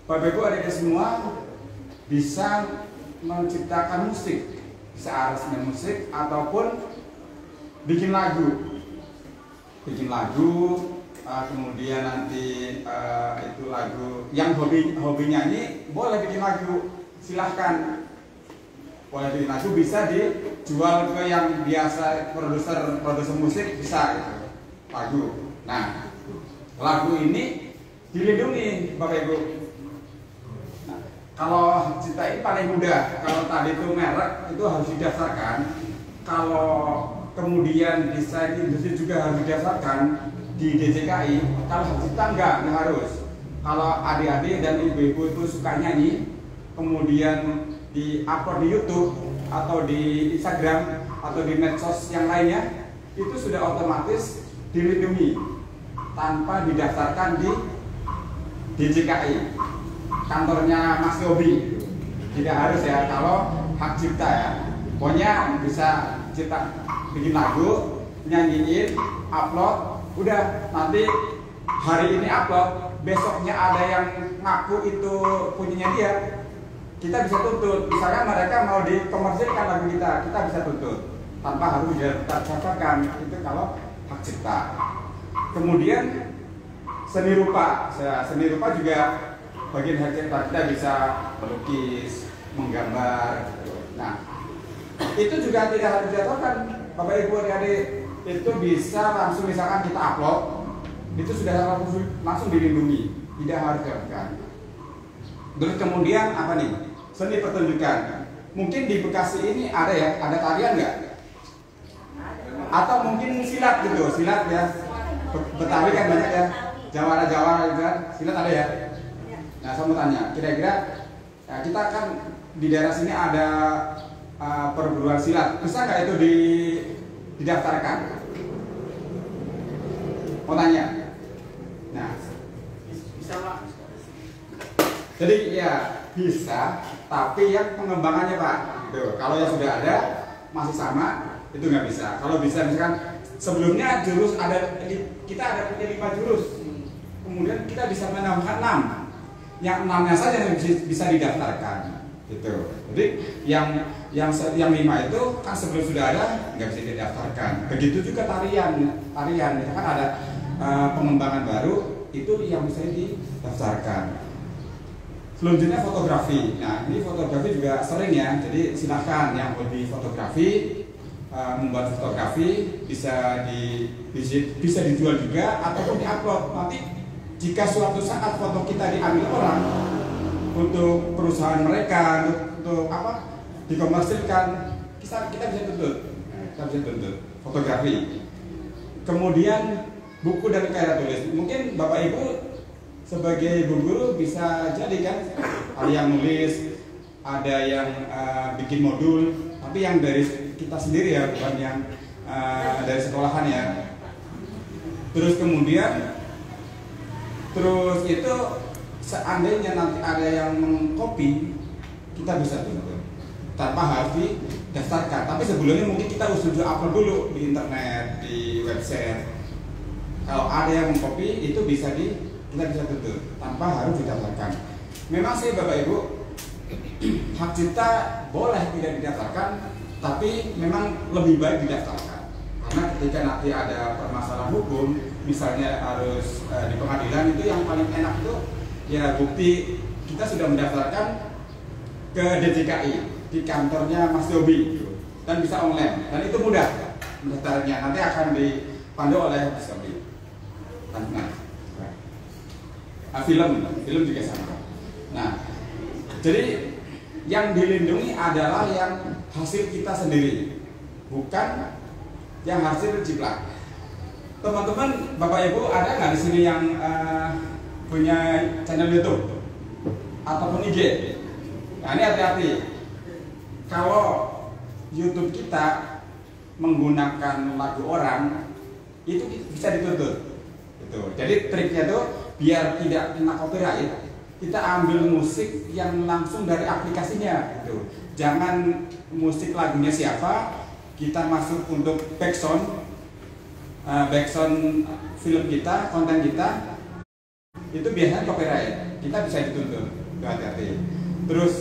Bapak Ibu adik semua bisa menciptakan musik, bisa aransemen musik ataupun bikin lagu. Kemudian nanti itu lagu yang hobi nyanyi boleh bikin lagu, silahkan. Boleh bikin lagu, bisa dijual ke yang biasa produser musik, bisa gitu, lagu. Nah, lagu ini dilindungi Bapak Ibu. Nah, kalau cipta ini paling mudah. Kalau tadi itu merek itu harus didaftarkan. Kalau kemudian desain industri juga harus didaftarkan di DJKI. Kalau hak cipta enggak harus. Kalau adik-adik dan ibu-ibu itu suka nyanyi, kemudian di-upload di YouTube atau di Instagram atau di medsos yang lainnya, itu sudah otomatis dilindungi tanpa didaftarkan di DJKI, kantornya Mas Yobi. Tidak harus ya kalau hak cipta ya. Pokoknya bisa cipta, bikin lagu, nyanyiin, upload, udah nanti hari ini upload, besoknya ada yang ngaku itu punyanya dia, kita bisa tuntut. Misalnya mereka mau dikomersilkan lagu kita bisa tuntut tanpa harus didaftarkan. Itu kalau hak cipta. Kemudian seni rupa juga bagian hak cipta. Kita bisa melukis, menggambar. Nah, itu juga tidak harus didaftarkan. Bapak Ibu adik-adik, itu bisa langsung, misalkan kita upload, itu sudah langsung dilindungi, tidak harus didaftarkan. Terus kemudian apa nih? Seni pertunjukan. Mungkin di Bekasi ini ada ya, ada tarian nggak? Atau mungkin silat gitu, silat ya. Betawi kan banyak ya, jawara-jawara juga, silat ada ya. Nah, saya mau tanya, kira-kira ya, kita kan di daerah sini ada perguruan silat, bisa nggak itu didaftarkan? Mau tanya? Nah, Bisa Pak. Jadi ya bisa, tapi yang pengembangannya Pak, tuh, kalau yang sudah ada masih sama itu nggak bisa. Kalau bisa misalkan sebelumnya jurus kita ada punya 5 jurus, kemudian kita bisa menambahkan 6, yang 6-nya saja yang bisa didaftarkan, gitu. Jadi yang 5 itu kan sebelum sudah ada nggak bisa didaftarkan. Begitu juga tarian, misalkan ada pengembangan baru itu yang bisa didaftarkan. Selanjutnya fotografi. Nah ini fotografi juga sering ya. Jadi silahkan yang hobi fotografi membuat fotografi bisa dijual juga ataupun diupload. Nanti jika suatu saat foto kita diambil orang untuk perusahaan mereka untuk apa dikomersilkan, kita bisa tuntut. Kita bisa tuntut fotografi. Kemudian buku dan karya tulis. Mungkin Bapak Ibu sebagai guru bisa jadi kan, ada yang nulis, ada yang bikin modul, tapi yang dari kita sendiri ya, bukan yang dari sekolahan ya. Terus kemudian, itu seandainya nanti ada yang mengcopy, kita bisa tuntut tanpa harus didaftarkan. Tapi sebelumnya mungkin kita harus upload dulu di internet, di website. Kalau ada yang mengcopy itu kita bisa tuntut tanpa harus didaftarkan. Memang sih Bapak Ibu, hak cipta boleh tidak didaftarkan, tapi memang lebih baik didaftarkan. Karena ketika nanti ada permasalahan hukum, misalnya harus di pengadilan, itu yang paling enak itu ya bukti kita sudah mendaftarkan ke DJKI di kantornya Mas Yobi gitu. Dan bisa online, dan itu mudah mendaftarnya. Nanti akan dipandu oleh Mas Yobi. Film juga sama. Nah, jadi yang dilindungi adalah yang hasil kita sendiri, bukan yang hasil jiplak. Teman-teman, Bapak Ibu ada nggak di sini yang punya channel YouTube ataupun IG? Nah ini hati-hati. Kalau YouTube kita menggunakan lagu orang, itu bisa dituntut. Gitu. Jadi triknya tuh biar tidak kena copyright, kita ambil musik yang langsung dari aplikasinya gitu. Jangan musik lagunya siapa, kita masuk untuk backsound film kita, konten kita, itu biasanya copyright, kita bisa dituntut. Hati-hati. Terus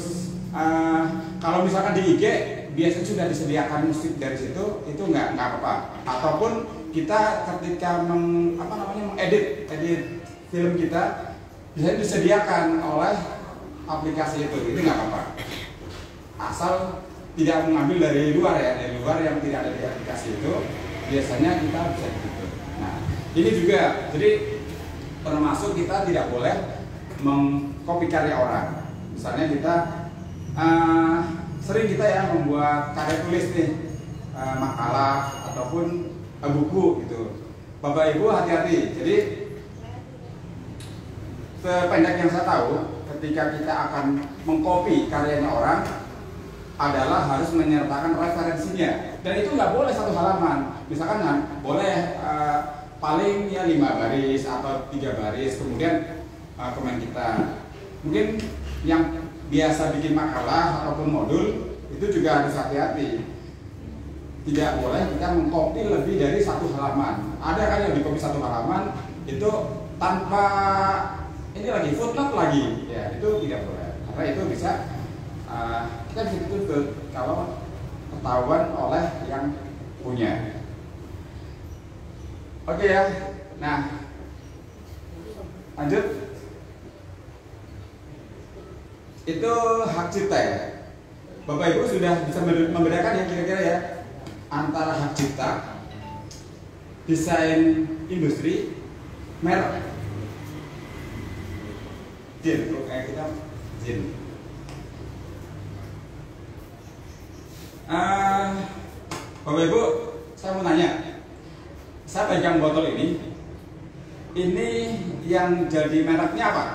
kalau misalkan di IG biasanya sudah disediakan musik dari situ, itu nggak apa-apa. Ataupun kita ketika mengedit film kita bisa disediakan oleh aplikasi itu nggak apa-apa, asal tidak mengambil dari luar ya, dari luar yang tidak ada di aplikasi itu biasanya kita bisa ditutup. Nah ini juga, jadi termasuk kita tidak boleh mengcopy karya orang. Misalnya kita sering kita ya membuat karya tulis nih, makalah ataupun buku gitu. Bapak Ibu hati-hati. Jadi sependek yang saya tahu, ketika kita akan mengcopy karyanya orang adalah harus menyertakan referensinya, dan itu nggak boleh 1 halaman. Misalkan boleh paling ya 5 baris atau 3 baris, kemudian komen kita. Mungkin yang biasa bikin makalah ataupun modul itu juga harus hati-hati. Tidak boleh kita mengcopy lebih dari 1 halaman. Ada kan yang di-copy 1 halaman itu tanpa ini lagi footnote lagi, ya itu tidak boleh. Karena itu bisa kita bisa dituntut kalau ketahuan oleh yang punya. Oke ya. Nah, lanjut. Itu hak cipta ya. Bapak Ibu sudah bisa membedakan ya kira-kira ya antara hak cipta, desain industri, merek. Jin, kayak kita Jin. Bapak Ibu, saya mau nanya, saya pegang botol ini yang jadi mereknya apa?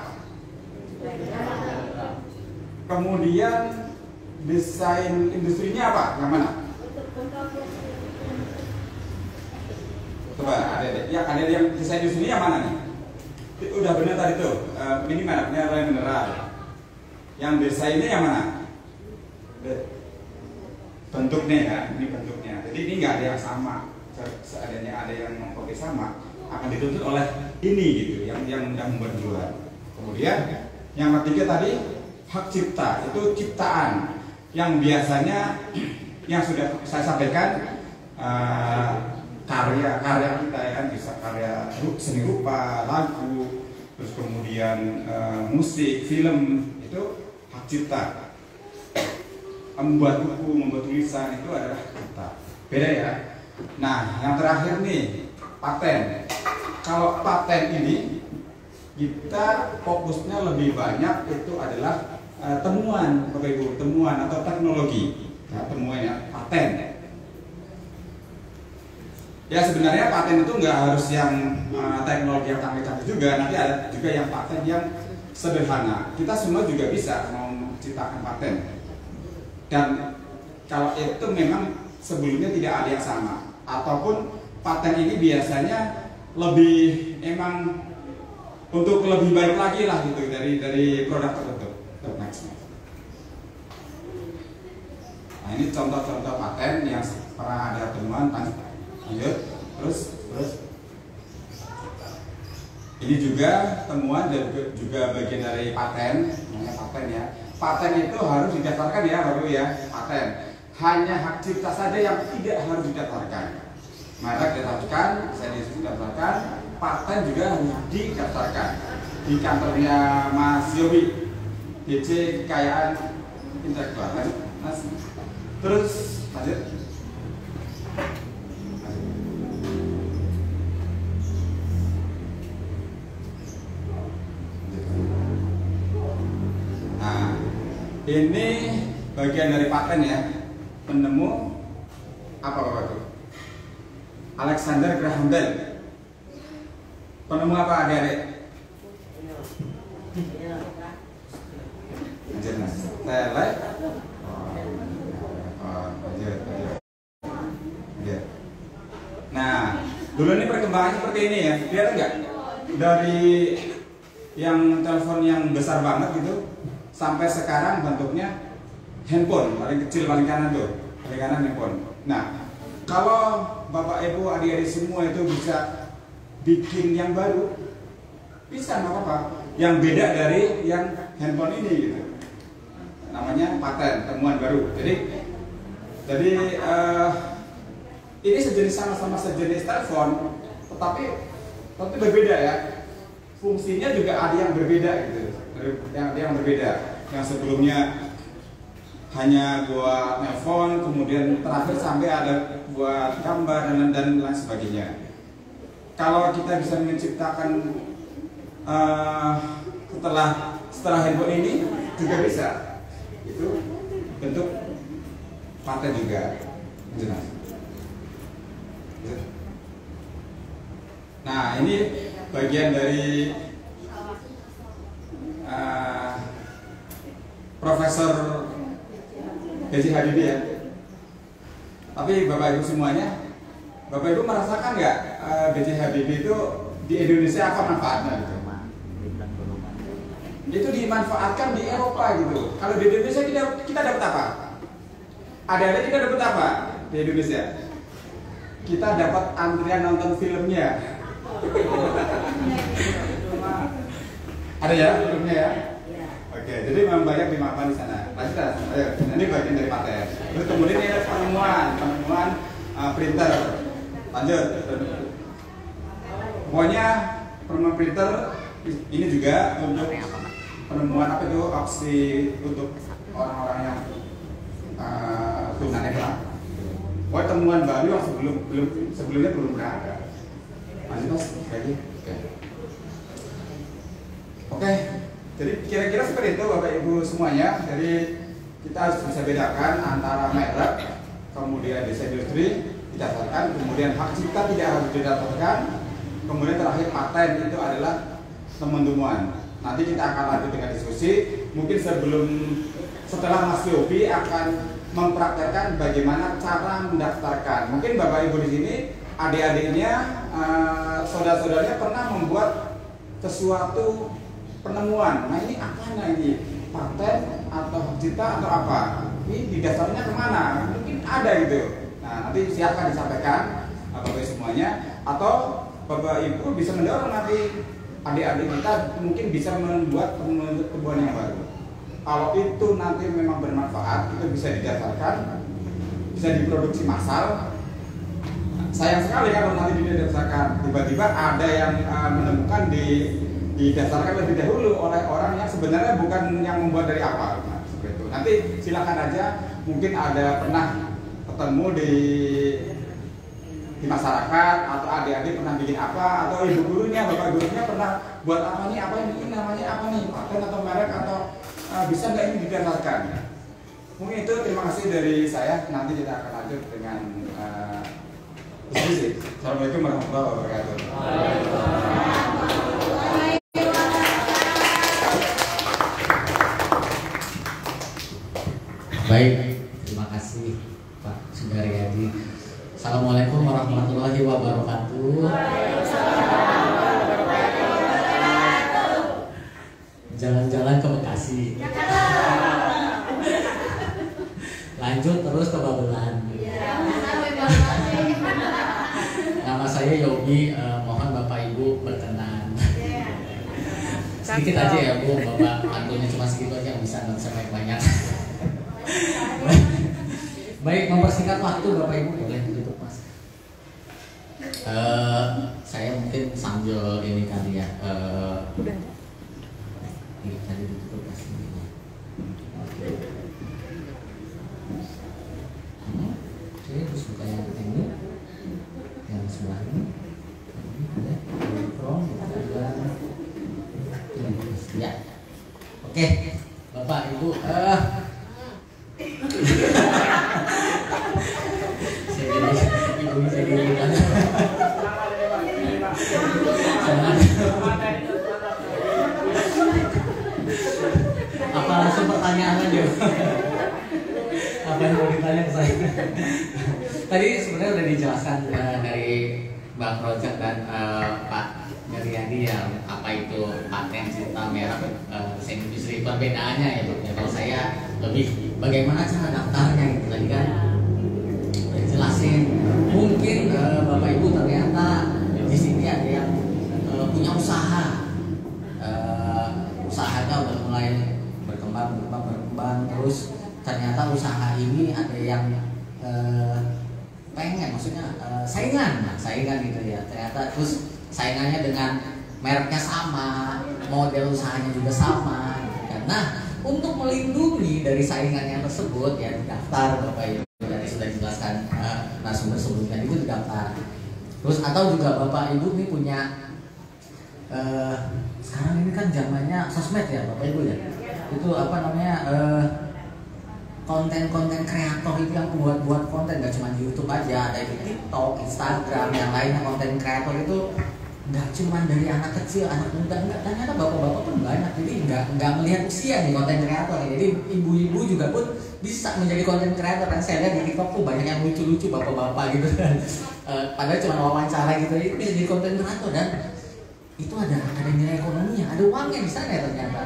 Kemudian desain industrinya apa? Yang mana? Coba ada yang desain industrinya yang mana nih? Udah benar tadi tuh, ini mereknya Royal Mineral. Yang desa ini yang mana? Bentuknya ya, ini bentuknya. Jadi ini nggak ada yang sama. Seadanya ada yang mengkopi sama, akan dituntut oleh ini gitu, yang membuat duluan. Kemudian yang ketiga tadi hak cipta, itu ciptaan yang biasanya yang sudah saya sampaikan karya kita ya kan, bisa karya seni rupa, lagu, terus kemudian musik, film, itu hak cipta. Membuat buku, membuat tulisan itu adalah hak cipta. Beda ya. Nah, yang terakhir nih, paten. Kalau paten ini kita fokusnya lebih banyak itu adalah temuan, Bapak Ibu, temuan atau teknologi. Nah, temuan ya, paten. Ya sebenarnya paten itu nggak harus yang teknologi yang canggih-canggih juga, nanti ada juga yang paten yang sederhana. Kita semua juga bisa mau menciptakan paten. Dan kalau itu memang sebelumnya tidak ada yang sama, ataupun paten ini biasanya lebih emang untuk lebih baik lagi lah gitu dari produk tertentu. Nah ini contoh-contoh paten yang pernah ada temuan. Lanjut, terus ini juga temuan dan juga bagian dari paten, namanya paten ya. Paten itu harus didaftarkan ya Bapak ya, paten. Hanya hak cipta saja yang tidak harus didaftarkan. Merek didaftarkan, lisensi didaftarkan, paten juga harus didaftarkan di kantornya Mas Yobi, DC Kekayaan Intelektual. Mas, terus lanjut. Nah, ini bagian dari paten ya. Penemu apa Bapak itu? Alexander Graham Bell. Penemu apa adik-adik? Nah, dulu ini perkembangan seperti ini ya. Lihat enggak? Dari yang telepon yang besar banget gitu sampai sekarang bentuknya handphone, paling kecil paling kanan tuh, paling kanan handphone. Nah, kalau Bapak Ibu adik-adik semua itu bisa bikin yang baru, bisa nggak apa-apa. Yang beda dari yang handphone ini gitu, namanya paten, temuan baru. Jadi ini sejenis, sama-sama sejenis telepon, tetapi berbeda ya. Fungsinya juga ada yang berbeda gitu, yang berbeda. Yang sebelumnya hanya buat nelpon, kemudian terakhir sampai ada buat gambar dan lain sebagainya. Kalau kita bisa menciptakan setelah handphone ini juga bisa, itu bentuk paten juga jelas. Nah ini bagian dari Profesor B.J. Habibie ya. Tapi Bapak Ibu semuanya, Bapak Ibu merasakan nggak B.J. Habibie itu di Indonesia apa manfaatnya gitu? Itu dimanfaatkan di Eropa gitu. Kalau di Indonesia kita dapat apa? Ada kita dapat apa di Indonesia? Kita dapat antrian nonton filmnya. Ada ya filmnya ya? Oke, jadi memang banyak dimanfaatkan di sana. Lanjut, ayo. Ini bagian dari paten. Terus kemudian ini ada penemuan printer. Lanjut. Pokoknya penemuan printer ini juga untuk penemuan apa itu opsi untuk orang-orang yang tunanetra. Pokoknya temuan baru yang sebelumnya belum pernah ada. Lanjut Mas, lagi. Oke. Jadi kira-kira seperti itu Bapak Ibu semuanya. Jadi kita harus bisa bedakan antara merek, kemudian desain industri didaftarkan, kemudian hak cipta tidak harus didaftarkan, kemudian terakhir paten itu adalah temuan-temuan. Nanti kita akan lanjut dengan diskusi. Mungkin setelah Mas Yobi akan mempraktekkan bagaimana cara mendaftarkan. Mungkin Bapak Ibu di sini adik-adiknya, saudara-saudaranya pernah membuat sesuatu penemuan. Nah ini apanya ini? paten atau hak cipta atau apa? Ini didasarnya kemana? Mungkin ada gitu. Nah, nanti silakan disampaikan Bapak semuanya, atau Bapak Ibu bisa mendorong nanti adik-adik kita mungkin bisa membuat temuan yang baru. Kalau itu nanti memang bermanfaat, itu bisa didasarkan, bisa diproduksi massal. Sayang sekali kalau nanti didasarkan, tiba-tiba ada yang menemukan didasarkan lebih dahulu oleh orang yang sebenarnya bukan yang membuat dari awal. Nah, seperti itu. Nanti silakan aja, mungkin ada pernah ketemu di masyarakat atau adik-adik pernah bikin apa, atau ibu gurunya, bapak gurunya pernah buat apa nih, apa ini namanya apa nih, paten atau merek atau bisa nggak ini didasarkan. Mungkin itu, terima kasih dari saya. Nanti kita akan lanjut dengan diskusi. Assalamualaikum warahmatullahi wabarakatuh. Baik, terima kasih Pak Sudaryadi. Assalamualaikum warahmatullahi wabarakatuh. Jalan-jalan ke Bekasi. Lanjut terus ke Babelan. Nama saya Yogi, mohon Bapak Ibu berkenan. Sedikit aja ya Bu, Bapak pantunnya cuma segitu aja, nggak bisa banyak. Baik, mempersingkat waktu Bapak Ibu boleh tutup Mas. Saya mungkin sambil ini kali ya. Ini tadi ditutup Mas. Oke, terus buka yang ini, yang sebelah ini. Ya, oke, Bapak Ibu. Apa langsung pertanyaan aja? Apa yang mau ditanya ke saya? Tadi sebenarnya udah dijelaskan dari Bang Rojak dan Pak Sudaryadi ya, apa itu paten, cipta, merek, desain industri, perbedaannya ya Pak. Kalau saya lebih bagaimana cara daftarnya gitu tadi kan udah jelasin. Mungkin Bapak Ibu ternyata di sini ada yang punya usaha, usahanya udah mulai berkembang, terus ternyata usaha ini ada yang pengen, maksudnya saingan gitu ya. Ternyata terus saingannya dengan mereknya sama, model usahanya juga sama. Nah, untuk melindungi dari saingannya tersebut ya didaftar Bapak Ibu. Tadi sudah dijelaskan narasumber sebelumnya itu didaftar. Terus atau juga Bapak Ibu ini punya sekarang ini kan zamannya sosmed ya Bapak Ibu ya. Itu apa namanya konten-konten kreator itu yang buat konten, gak cuma di YouTube aja, ada di TikTok, Instagram, yang lainnya. Konten kreator itu nggak cuma dari anak kecil, anak muda, enggak, ternyata bapak-bapak pun banyak. Jadi nggak melihat usia nih konten kreator. Jadi ibu-ibu juga pun bisa menjadi konten kreator. Kan saya lihat di TikTok tuh banyak yang lucu-lucu bapak-bapak gitu kan. Padahal cuma wawancara gitu, itu bisa jadi konten kreator dan itu ada nilai ekonominya, ada uangnya di sana ya ternyata.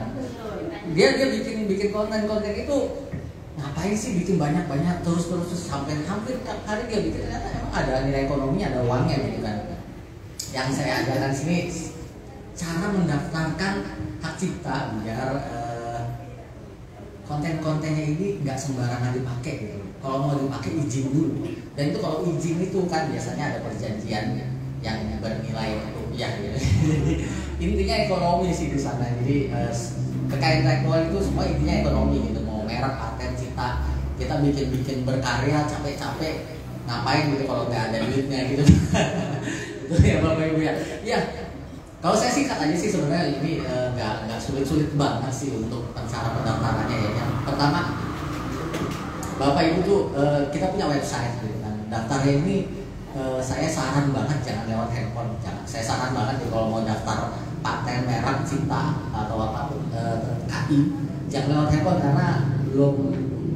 Dia bikin konten itu ngapain sih bikin banyak terus hampir tiap hari dia bikin, ternyata emang ada nilai ekonominya, ada uangnya gitu kan. Yang saya ajarkan sini cara mendaftarkan hak cipta biar konten-kontennya ini nggak sembarangan dipakai gitu. Kalau mau dipakai izin dulu, dan itu kalau izin itu kan biasanya ada perjanjian yang bernilai rupiah gitu. Jadi intinya ekonomi sih di sana. Jadi kekayaan intelektual itu semua intinya ekonomi gitu. Mau merek, paten, cipta, kita bikin berkarya capek-capek ngapain gitu kalau nggak ada duitnya gitu. Itu ya Bapak Ibu ya. Ya, kalau saya singkat aja sih sebenarnya ini nggak sulit-sulit banget sih untuk cara pendaftarannya ya. Yang pertama, Bapak Ibu tuh kita punya website gitu kan. Daftarnya ini saya saran banget jangan lewat handphone. Saya saran banget kalau mau daftar paten, merek, cipta atau apapun KI, jangan lewat handphone karena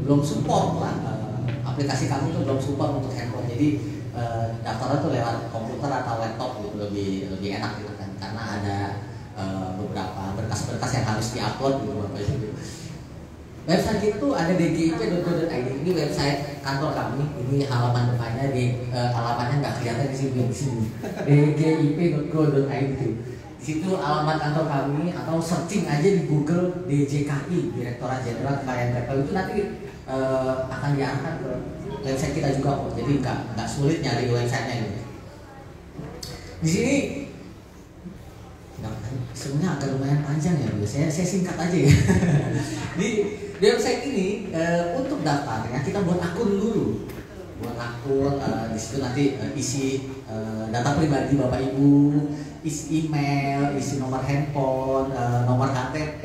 belum support lah. Aplikasi kami tuh belum support untuk handphone. Jadi daftarnya tuh lewat komputer atau laptop gitu, lebih enak gitu kan, karena ada beberapa berkas-berkas yang harus diupload gitu Bapak Ibu. Website kita tuh ada dgip.go.id. Ini website kantor kami. Ini halaman depannya di halamannya nggak kelihatan di sini. dgip.go.id. Di situ alamat kantor kami atau searching aja di Google DJKI Direktorat Jenderal Kekayaan Intelektual itu nanti akan diarahkan ke website kita juga kok. Jadi nggak sulit nyari websitenya gitu. Di sini sebenarnya agak lumayan panjang ya, saya singkat aja ya. Di website ini untuk daftarnya kita buat akun dulu, di situ nanti isi data pribadi Bapak Ibu, isi email, isi nomor handphone, nomor KTP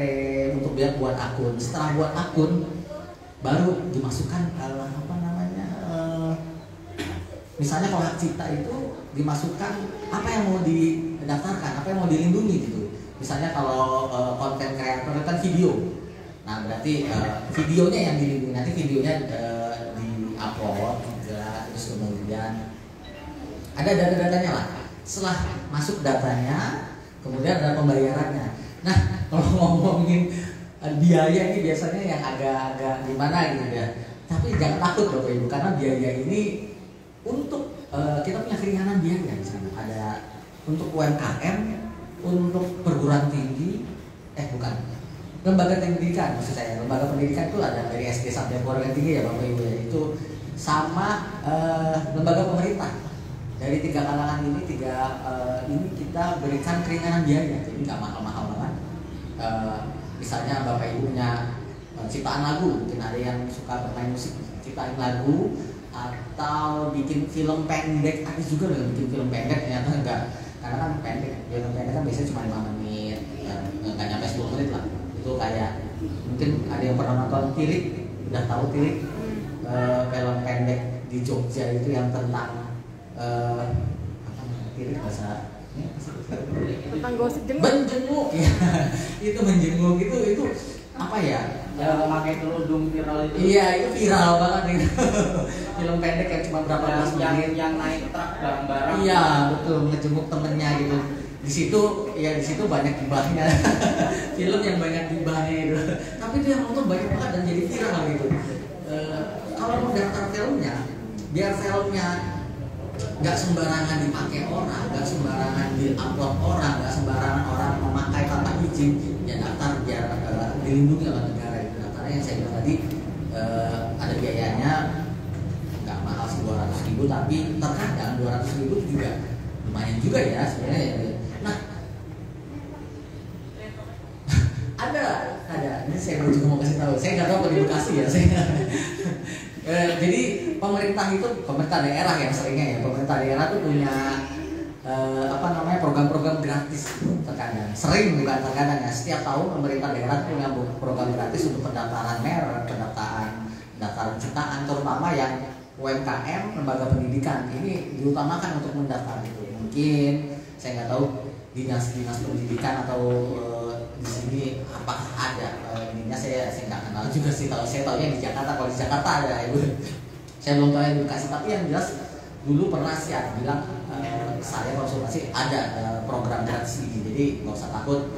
untuk dia buat akun. Setelah buat akun baru dimasukkan misalnya kalau hak cipta itu dimasukkan apa yang mau didaftarkan, apa yang mau dilindungi gitu. Misalnya kalau konten kreator kan video, nah berarti videonya yang dilindungi, nanti videonya di-upload juga, terus kemudian ada data-datanya lah. Setelah masuk datanya, kemudian ada pembayarannya. Nah kalau ngomongin biaya ini biasanya yang agak gimana gitu ya. Tapi jangan takut Bapak Ibu, karena biaya ini untuk kita punya keringanan biaya di sana. Ada untuk UMKM, untuk perguruan tinggi, lembaga pendidikan maksud saya. Lembaga pendidikan itu ada dari SD sampai perguruan tinggi ya Bapak Ibu ya. Itu sama lembaga pemerintah. Dari tiga kalangan ini, ini kita berikan keringanan biaya, jadi nggak mahal-mahal banget. Misalnya Bapak Ibu punya ciptaan lagu, mungkin ada yang suka bermain musik, ciptain lagu atau bikin film pendek, ada juga yang bikin film pendek ternyata enggak, karena kan film pendek kan biasanya cuma 5 menit, nggak nyampe 10 menit lah. Itu kayak mungkin ada yang pernah nonton Tilik, udah tahu Tilik, film pendek di Jogja itu yang tentang Tilik bahasa tentang gosip jenguk. Menjenguk ya. Itu menjenguk itu apa ya? Pakai kerudung viral itu. Iya, itu viral banget itu. Film pendek yang cuma berapa belas menit yang naik truk barang-barang. Iya, betul, ngejenguk temennya gitu. Di situ banyak gibahnya. Film yang banyak gibahnya itu. Tapi itu yang nonton banyak banget dan jadi viral gitu. Kalau mau daftar filmnya, biar filmnya nggak sembarangan dipakai orang, nggak sembarangan di-upload orang, nggak sembarangan orang memakai tanpa izin, ya daftar biar dilindungi oleh negara itu. Karena yang saya bilang tadi ada biayanya, nggak mahal sih 200.000, tapi terkadang 200.000 itu juga lumayan juga ya sebenarnya. Nah, ada. Ini saya juga mau kasih tahu. Saya nggak tahu apa di Bekasi ya. Jadi pemerintah daerah yang seringnya ya, pemerintah daerah tuh punya program-program gratis terkadang. Sering bukan terkadang ya. Setiap tahun pemerintah daerah tuh punya program gratis untuk pendaftaran merek, pendaftaran ciptaan, terutama yang UMKM, lembaga pendidikan. Ini diutamakan untuk mendaftar itu. Mungkin saya nggak tahu dinas pendidikan atau di sini apakah ada ininya, saya nggak kenal juga sih. Kalau saya tahu yang di Jakarta, kalau di Jakarta ada Ibu. Saya belum tahu yang di Bekasi, tapi yang jelas dulu pernah sih ada bilang saya konsultasi ada program gratis ini. Jadi nggak usah takut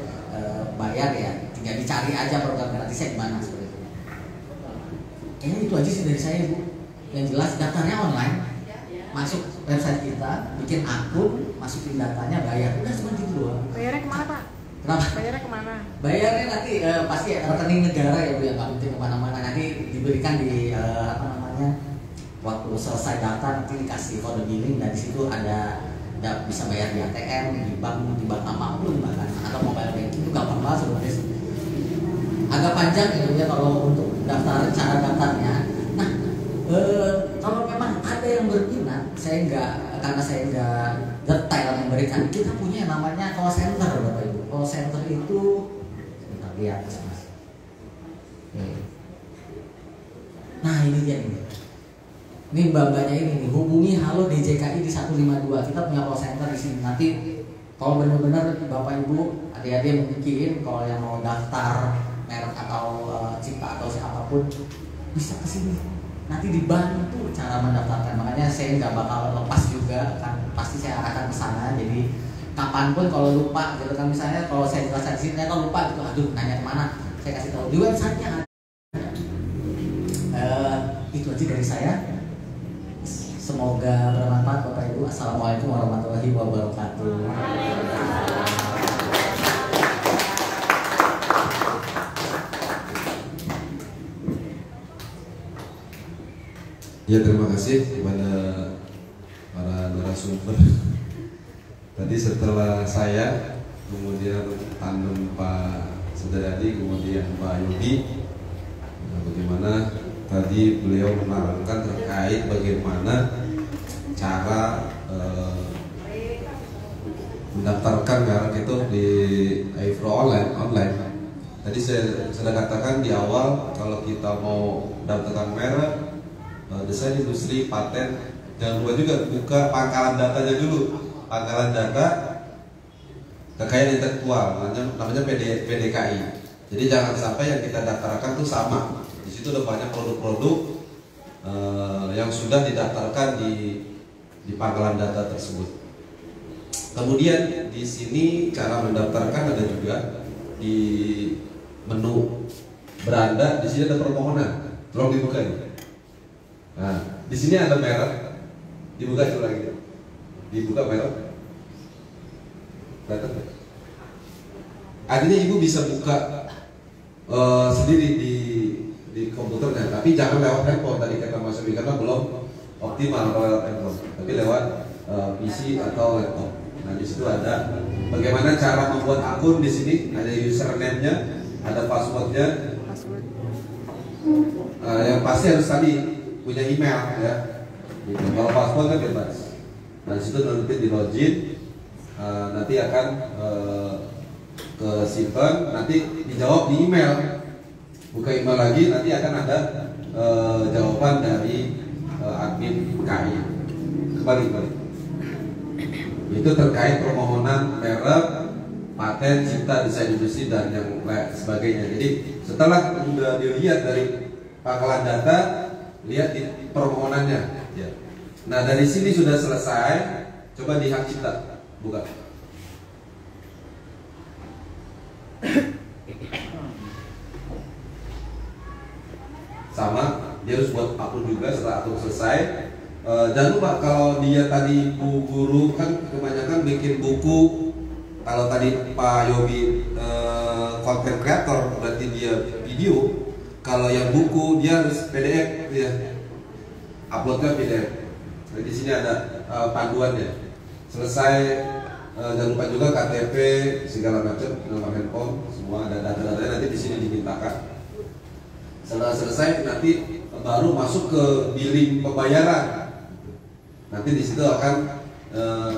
bayar ya, tinggal dicari aja program gratisnya di mana seperti itu. Kayaknya itu aja sih dari saya Bu. Yang jelas daftarnya online, masuk website kita, bikin akun, masukin datanya, bayar. Udah cuma gitu doang. Bayarnya kemana Pak? Kenapa? Bayarnya kemana? Bayarnya nanti pasti rekening negara ya Bu, ya nggak mungkin kemana-mana. Nanti diberikan di waktu selesai daftar nanti dikasih kode billing, dan di situ ada bisa bayar di ATM, di bank apapun bahkan, atau mobile banking. Itu gampang banget sebenarnya. Agak panjang ya kalau untuk cara daftarnya. Nah, kalau memang ada yang berminat, karena saya nggak detail memberikan, kita punya yang namanya call center Bapak Ibu. Call center itu sebentar di atas Mas. Nah ini dia nih. Ini mbak-mbaknya ini nih, hubungi Halo DJKI di 152. Kita punya call center di sini. Nanti kalau benar-benar Bapak Ibu, adik-adik mungkin kalau yang mau daftar merek atau cipta atau siapapun bisa ke sini. Nanti dibantu cara mendaftarkan. Makanya saya nggak bakal lepas juga, kan pasti saya akan ke sana. Jadi kapanpun kalau lupa gitu kan, misalnya kalau saya jelaskan di sini kalau lupa gitu, aduh nanya kemana, saya kasih tahu di websitenya ada. dari saya. Semoga bermanfaat Bapak Ibu. Assalamualaikum warahmatullahi wabarakatuh. Ya, terima kasih kepada para narasumber. Tadi setelah saya, kemudian tandem Pak Sudaradi, kemudian Pak Yogi, bagaimana tadi beliau menerangkan terkait bagaimana cara mendaftarkan merek itu di iFro online. Tadi saya sudah katakan di awal, kalau kita mau daftarkan merek, desain industri, paten, jangan lupa juga buka pangkalan datanya dulu. Pangkalan data kekayaan intelektual, namanya PDKI. Jadi jangan sampai yang kita daftarkan itu sama. Di situ ada banyak produk-produk yang sudah didaftarkan di pangkalan data tersebut. Kemudian di sini cara mendaftarkan ada juga di menu beranda. Di sini ada permohonan, tolong dibuka ini. Nah, di sini ada merek, dibuka itu lagi, dibuka merek. Artinya ibu bisa buka sendiri di komputernya, tapi jangan lewat handphone tadi kata Mas Yogi, karena belum optimal kalau lewat handphone, tapi lewat PC atau laptop. Nah, di situ ada bagaimana cara membuat akun. Di sini ada username-nya, ada password-nya. Yang pasti harus tadi punya email ya. Gitu. Kalau password kan bebas. Nah, di situ nanti di login, nanti akan ke simpan, nanti dijawab di email. Buka email lagi, nanti akan ada jawaban dari admin KI. Kembali. Itu terkait permohonan merek, paten, cipta, desain industri dan yang sebagainya. Jadi setelah sudah dilihat dari pangkalan data, lihat di permohonannya. Ya. Nah, dari sini sudah selesai. Coba di hak cipta, buka. Sama, dia harus buat akun juga. Setelah akun selesai, jangan lupa kalau dia tadi bu guru kan kebanyakan bikin buku. Kalau tadi Pak Yogi content creator, berarti dia video. Kalau yang buku dia harus PDF ya. Uploadnya PDF. Nah, di sini ada panduannya. Selesai, jangan lupa juga KTP segala macam, nomor handphone, semua ada data-datanya nanti di sini dimintakan. Setelah selesai nanti baru masuk ke billing pembayaran. Nanti di situ akan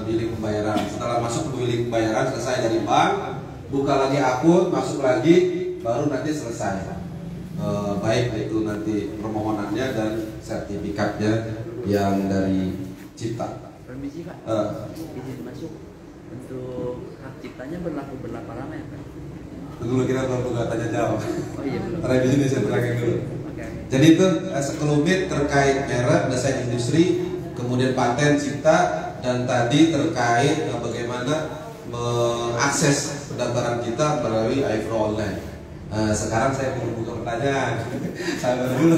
billing pembayaran. Setelah masuk ke billing pembayaran, selesai dari bank, buka lagi akun, masuk lagi, baru nanti selesai. Baik itu nanti permohonannya dan sertifikatnya yang dari Cipta. Permisi Pak, izin masuk. Untuk hak ciptanya berlaku berapa lama ya Pak? Dulu kita belum tanya jawab. Oh iya belum. Revisi ini saya terangkan dulu. Okay. Jadi itu sekelumit terkait merek, desain industri, kemudian paten, cipta, dan tadi terkait bagaimana mengakses pendaftaran kita melalui iFro Online. Sekarang saya mau buka pertanyaan. Sabar dulu.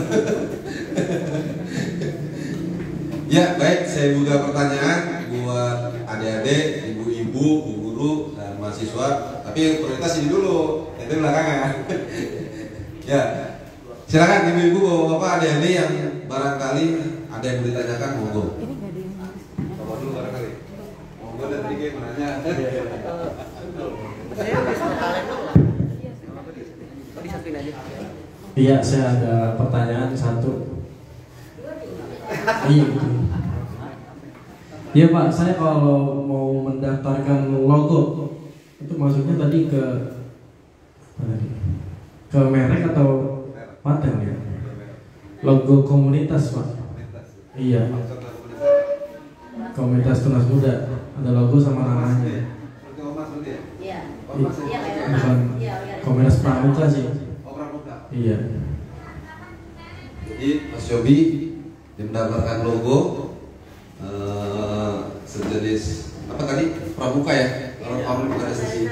Ya baik, saya buka pertanyaan buat adik-adik, ibu-ibu, bu guru, dan mahasiswa. Tapi prioritas ini dulu, itu belakangan. Ya, silakan ibu-ibu, bapak-bapak, adik-adik yang barangkali ada yang mau ditanyakan, monggo. Bapak dulu barangkali. Monggo dan tadi kayak menanya. Iya, saya ada pertanyaan satu. Iya. Iya Pak, saya kalau mau mendaftarkan logo itu maksudnya tadi ke merek atau paten ya? Logo komunitas Pak. Iya. Komunitas Tunas Muda, ada logo sama namanya. Iya. Bukan komunitas pramuka sih. Iya. Jadi Mas Yobi dia mendapatkan logo sejenis apa tadi pramuka ya? Kalau organisasi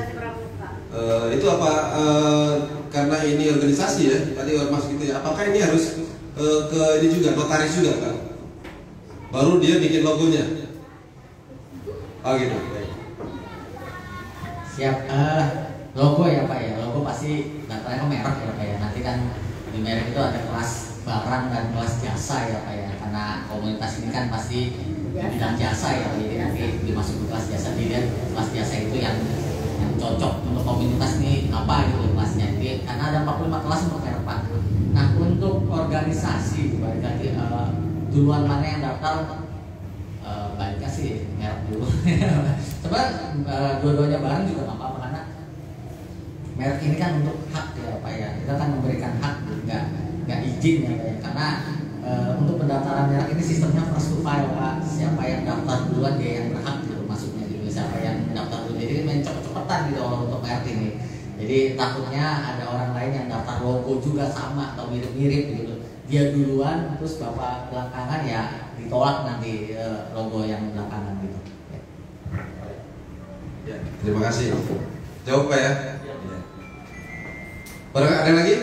itu apa? Karena ini organisasi ya, tadi Mas gitu ya. Apakah ini harus ke ini juga, notaris juga kan? Baru dia bikin logonya. Oh gitu. Siap. Logo ya Pak ya. Logo pasti daftarnya ke merek ya Pak ya. Nanti kan di merek itu ada kelas barang dan kelas jasa ya Pak ya. Karena komunitas ini kan pasti di bidang jasa ya. Jadi nanti dimasuk ke kelas jasa, dilihat kelas jasa itu yang cocok untuk komunitas ini apa gitu kelasnya. Jadi karena ada 45 kelas untuk merek Pak. Nah untuk organisasi balik lagi duluan mana yang daftar, baiknya sih merek dulu. Coba dua-duanya bareng juga nggak apa-apa karena merek ini kan untuk hak ya Pak ya. Kita kan memberikan hak, nggak izin ya Pak ya. Karena untuk pendaftaran merek ini sistemnya first to file Pak. Siapa yang daftar duluan dia yang berhak gitu masuknya gitu. Siapa yang daftar dulu, jadi main cepet-cepetan gitu untuk merek ini. Jadi takutnya ada orang lain yang daftar logo juga sama atau mirip-mirip gitu. Dia duluan, terus Bapak belakangan ya ditolak nanti logo yang belakangan gitu. Ya, terima kasih. Jawab Pak ya. Barang ada lagi?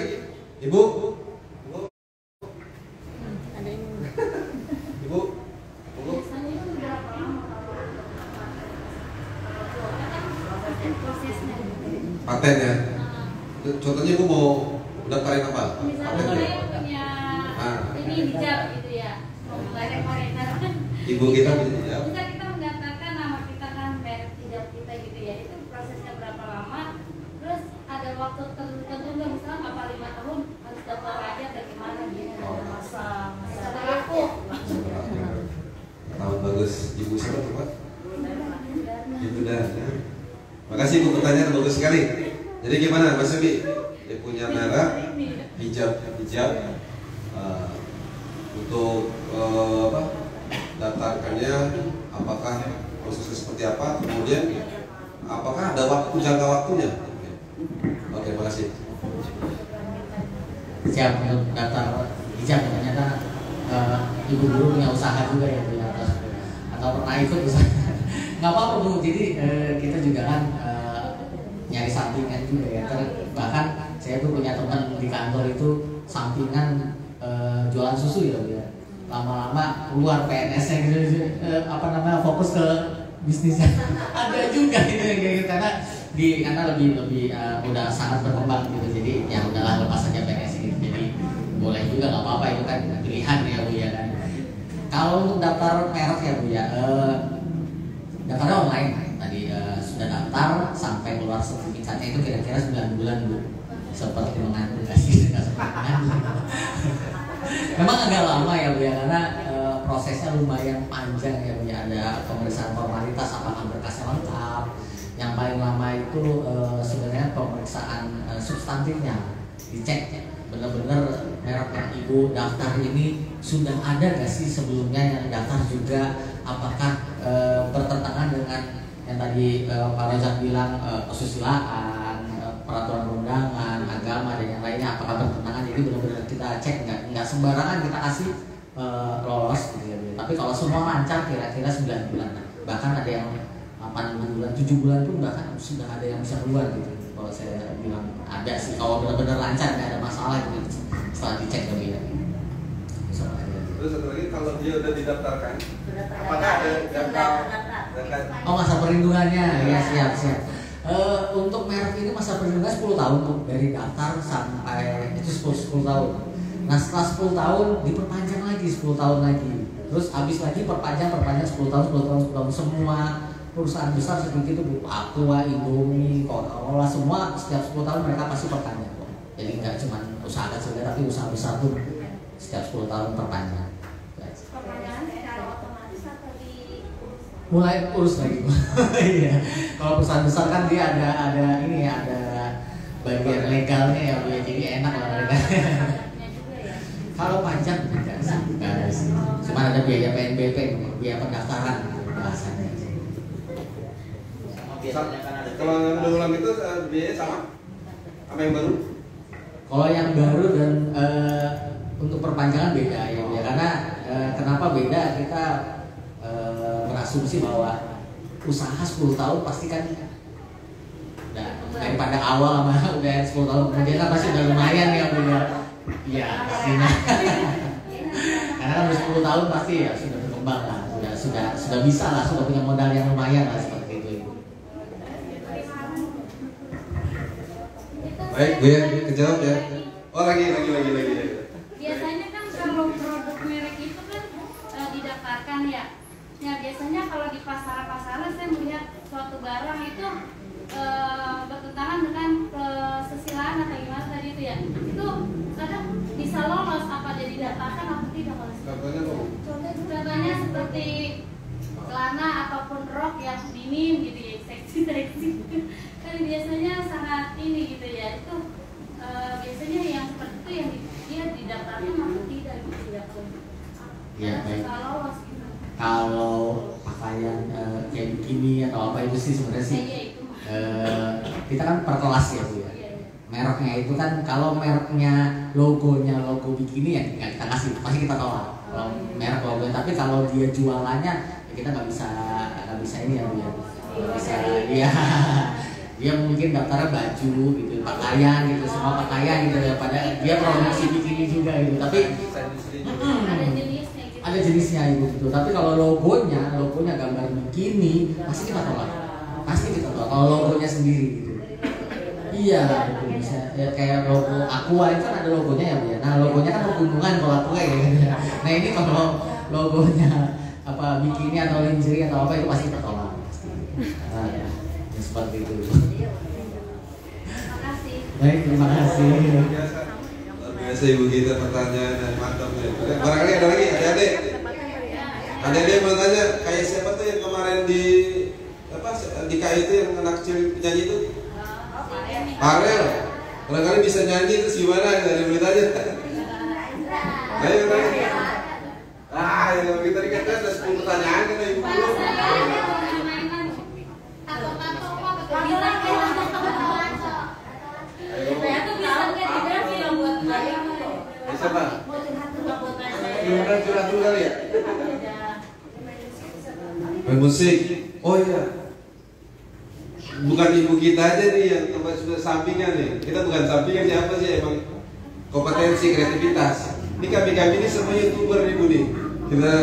Ibu? Ada yang Ibu? Paten ya. Contohnya Ibu mau daftarin apa? Misalnya Paten. saya punya ini hijab gitu ya, mau merek-merek kan. Ibu kita punya hijab. Bisa kita mendaftarkan nama kita kan merek hijab kita gitu ya. Itu prosesnya berapa lama? Terus ada waktu tertentu nggak, misalnya apa 5 tahun harus daftar aja atau gimana gitu? Masa berlaku. Tahun bagus. Ibu siapa tuh Pak? Ibu Dan. Makasih Ibu, pertanyaan bagus sekali. Jadi gimana Mas Yobi? Dia punya merek hijab untuk apa? Daftarkannya apakah prosesnya seperti apa? Kemudian apakah ada jangka waktunya? Oke, makasih. Siap untuk daftar hijab ternyata ibu guru punya usaha juga ya Bu ya, atau pernah ikut usaha. Nggak apa-apa Bu, jadi kita juga kan nyari sampingan juga ya. Bahkan saya tuh punya teman di kantor itu sampingan jualan susu ya Bu ya. Lama-lama keluar PNS-nya gitu, fokus ke bisnisnya. Ada juga gitu kayak gitu karena lebih udah sangat berkembang gitu. Jadi ya udahlah lepas saja PNS gitu. Jadi boleh juga nggak apa-apa, itu kan pilihan ya Bu ya kan. Kalau untuk daftar merek ya Bu ya, daftarnya online tadi sudah daftar sampai keluar sertifikatnya itu kira-kira 9 bulan Bu. Seperti mengandung sih, nggak seperti mengandung. Memang agak lama ya Bu ya, karena prosesnya lumayan panjang ya Bu ya. Ada pemeriksaan formalitas apakah berkasnya lengkap. Yang paling lama itu sebenarnya pemeriksaan substantifnya, dicek benar-benar merek yang Ibu daftar ini sudah ada nggak sih sebelumnya yang daftar juga, apakah bertentangan dengan yang tadi Pak Rozak bilang kesusilaan, peraturan perundangan, agama dan yang lainnya, apakah bertentangan. Jadi benar-benar kita cek, nggak sembarangan kita kasih lolos gitu ya. Tapi kalau semua lancar kira-kira 9 bulan, bahkan ada yang 8 bulan, 7 bulan pun bahkan sudah ada yang bisa keluar gitu. Kalau saya bilang ada sih, kalau benar-benar lancar nggak ada masalah gitu setelah dicek lebih ya. Terus satu lagi, kalau dia udah didaftarkan, apakah ada jangka? Oh, masa perlindungannya ya, siap. Untuk merek ini masa perlindungan 10 tahun tuh, dari daftar sampai itu 10 tahun. Nah setelah 10 tahun diperpanjang lagi 10 tahun lagi. Terus habis lagi perpanjang 10 tahun. Semua perusahaan besar seperti itu Bu, Aqua, Indomie, Coca-Cola, semua setiap 10 tahun mereka pasti perpanjang kok. Jadi nggak cuma usaha kecil tapi usaha besar tuh setiap 10 tahun perpanjang. Perpanjangan secara otomatis atau Mulai urus lagi Bu. Iya. Kalau perusahaan besar kan dia ada ini ya, ada bagian legalnya ya Bu, jadi enak lah mereka. Kalau pajak tidak sih, cuma ada biaya PNBP, biaya pendaftaran bahasanya. Kalau yang berulang itu biaya sama? Apa yang baru? Kalau yang baru dan untuk perpanjangan beda ya, karena kenapa beda, kita berasumsi bahwa usaha 10 tahun pasti kan daripada awal sama udah 10 tahun kemudian kan pasti udah lumayan ya Bu ya. Iya pastinya. 10 tahun pasti ya sudah berkembang lah, sudah bisa lah, sudah punya modal yang lumayan lah seperti itu. Baik, Bu ya, kejawab ya. Oh lagi. Biasanya kan kalau produk merek itu kan didaftarkan ya. Ya biasanya kalau di pasaran saya melihat suatu barang itu bertentangan dengan kesusilaan atau gimana tadi itu ya. Itu kadang bisa lolos apa jadi didaftarkan atau tidak kalau Contohnya apa? Contohnya seperti celana ataupun rok yang minim gitu ya, seksi kan biasanya sangat ini gitu ya. Itu biasanya yang seperti itu yang dia didaftarkan atau tidak gitu ya pun. Iya, baik. Lolos gitu. Kalau pakaian kayak bikini atau apa itu sih sebenarnya sih kita kan per kelas ya Bu ya. Mereknya itu kan kalau mereknya logonya logo bikini ya nggak kita kasih, pasti kita tolak. Kalau merek logonya, tapi kalau dia jualannya ya kita nggak bisa ini ya Bu ya. Nggak bisa dia mungkin daftarnya baju gitu, pakaian gitu, semua pakaian gitu ya. Pada dia promosi bikini juga gitu, tapi ada jenisnya itu gitu. Tapi kalau logonya gambar bikini pasti kita tolak. Kalau logonya sendiri gitu. Iya, gitu. Bisa ya, kayak logo Aqua itu kan ada logonya ya Bu ya. Nah, logonya kan pegunungan kalau Aqua ya. Nah, ini kalau logonya apa bikini atau lingerie atau apa itu pasti kita tolak. Nah, ya seperti itu. Baik, terima kasih. Biasa Ibu kita pertanyaan dan mantap ya. Barangkali ada lagi, adik-adik mau tanya kayak siapa tuh yang kemarin di KI itu yang anak kecil penyanyi itu? Farel. Barangkali bisa nyanyi terus gimana? Ada boleh tanya. Ayo. Yang kita dikatakan ada 10 pertanyaan kan Ibu guru. Siapa? Curhat dulu kali ya? Main musik. Oh iya. Bukan ibu kita aja nih yang tempat sudah sampingan nih. Kita bukan sampingan siapa sih emang kompetensi kreativitas. Ini kami ini semua YouTuber nih Bu nih. Kita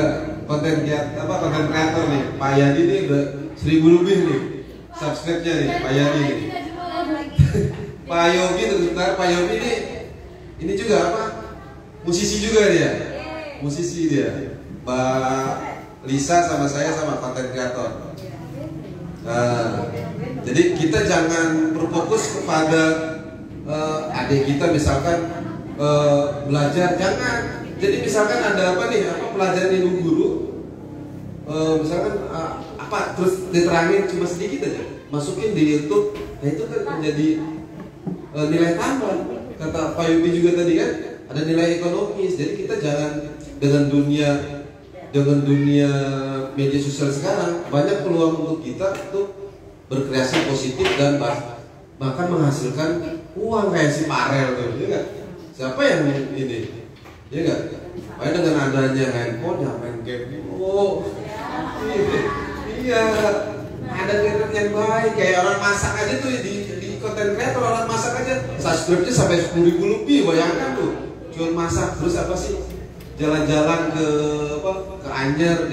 konten kreator nih. Pak Yadi nih udah 1000 lebih nih subscribe-nya nih Pak Yadi nih. Pak Yogi terus Pak Yogi ini juga apa? Musisi juga dia. Musisi dia. Mbak Lisa sama saya sama konten kreator. Nah, jadi kita jangan berfokus kepada adik kita misalkan belajar, jangan. Jadi misalkan ada apa nih, pelajaran ibu guru, misalkan apa terus diterangin cuma sedikit aja, masukin di YouTube, nah itu kan menjadi nilai tambah. Kata Pak Yubi juga tadi kan ada nilai ekonomis. Jadi kita jangan dengan dunia media sosial sekarang banyak peluang untuk kita untuk berkreasi positif dan bahkan menghasilkan uang kayak si Farel tuh, ya nggak? Siapa yang ini, ya nggak? Makanya dengan adanya handphone, ya main game, iya, ada gadget yang baik kayak orang masak aja tuh di konten kreator orang masak aja, subscribe-nya sampai 10.000 lebih, bayangkan tuh, cuma masak terus apa sih? Jalan-jalan ke Anyer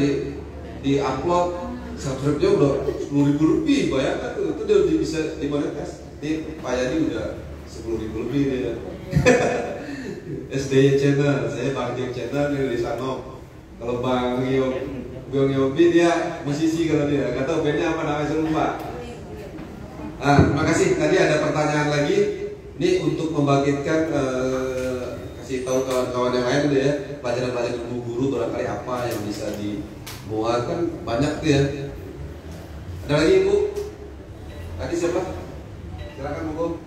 di upload, subscribe-nya udah 10.000 lebih, bayangkan tuh, itu udah bisa dimonetis. Ini Pak Yadi udah 10.000 lebih dia. SDY channel, saya Bang Jeng channel di Sanok. Kalau Bang Yobi dia musisi kalau dia, nggak tahu bandnya apa namanya saya lupa. Nah, terima kasih. Tadi ada pertanyaan lagi. Ini untuk membangkitkan kasih tahu kawan-kawan yang lain ya, pelajaran-pelajaran ibu guru barangkali apa yang bisa dibuat, kan banyak tuh ya. Ada lagi Ibu? Tadi siapa? Silakan Bu.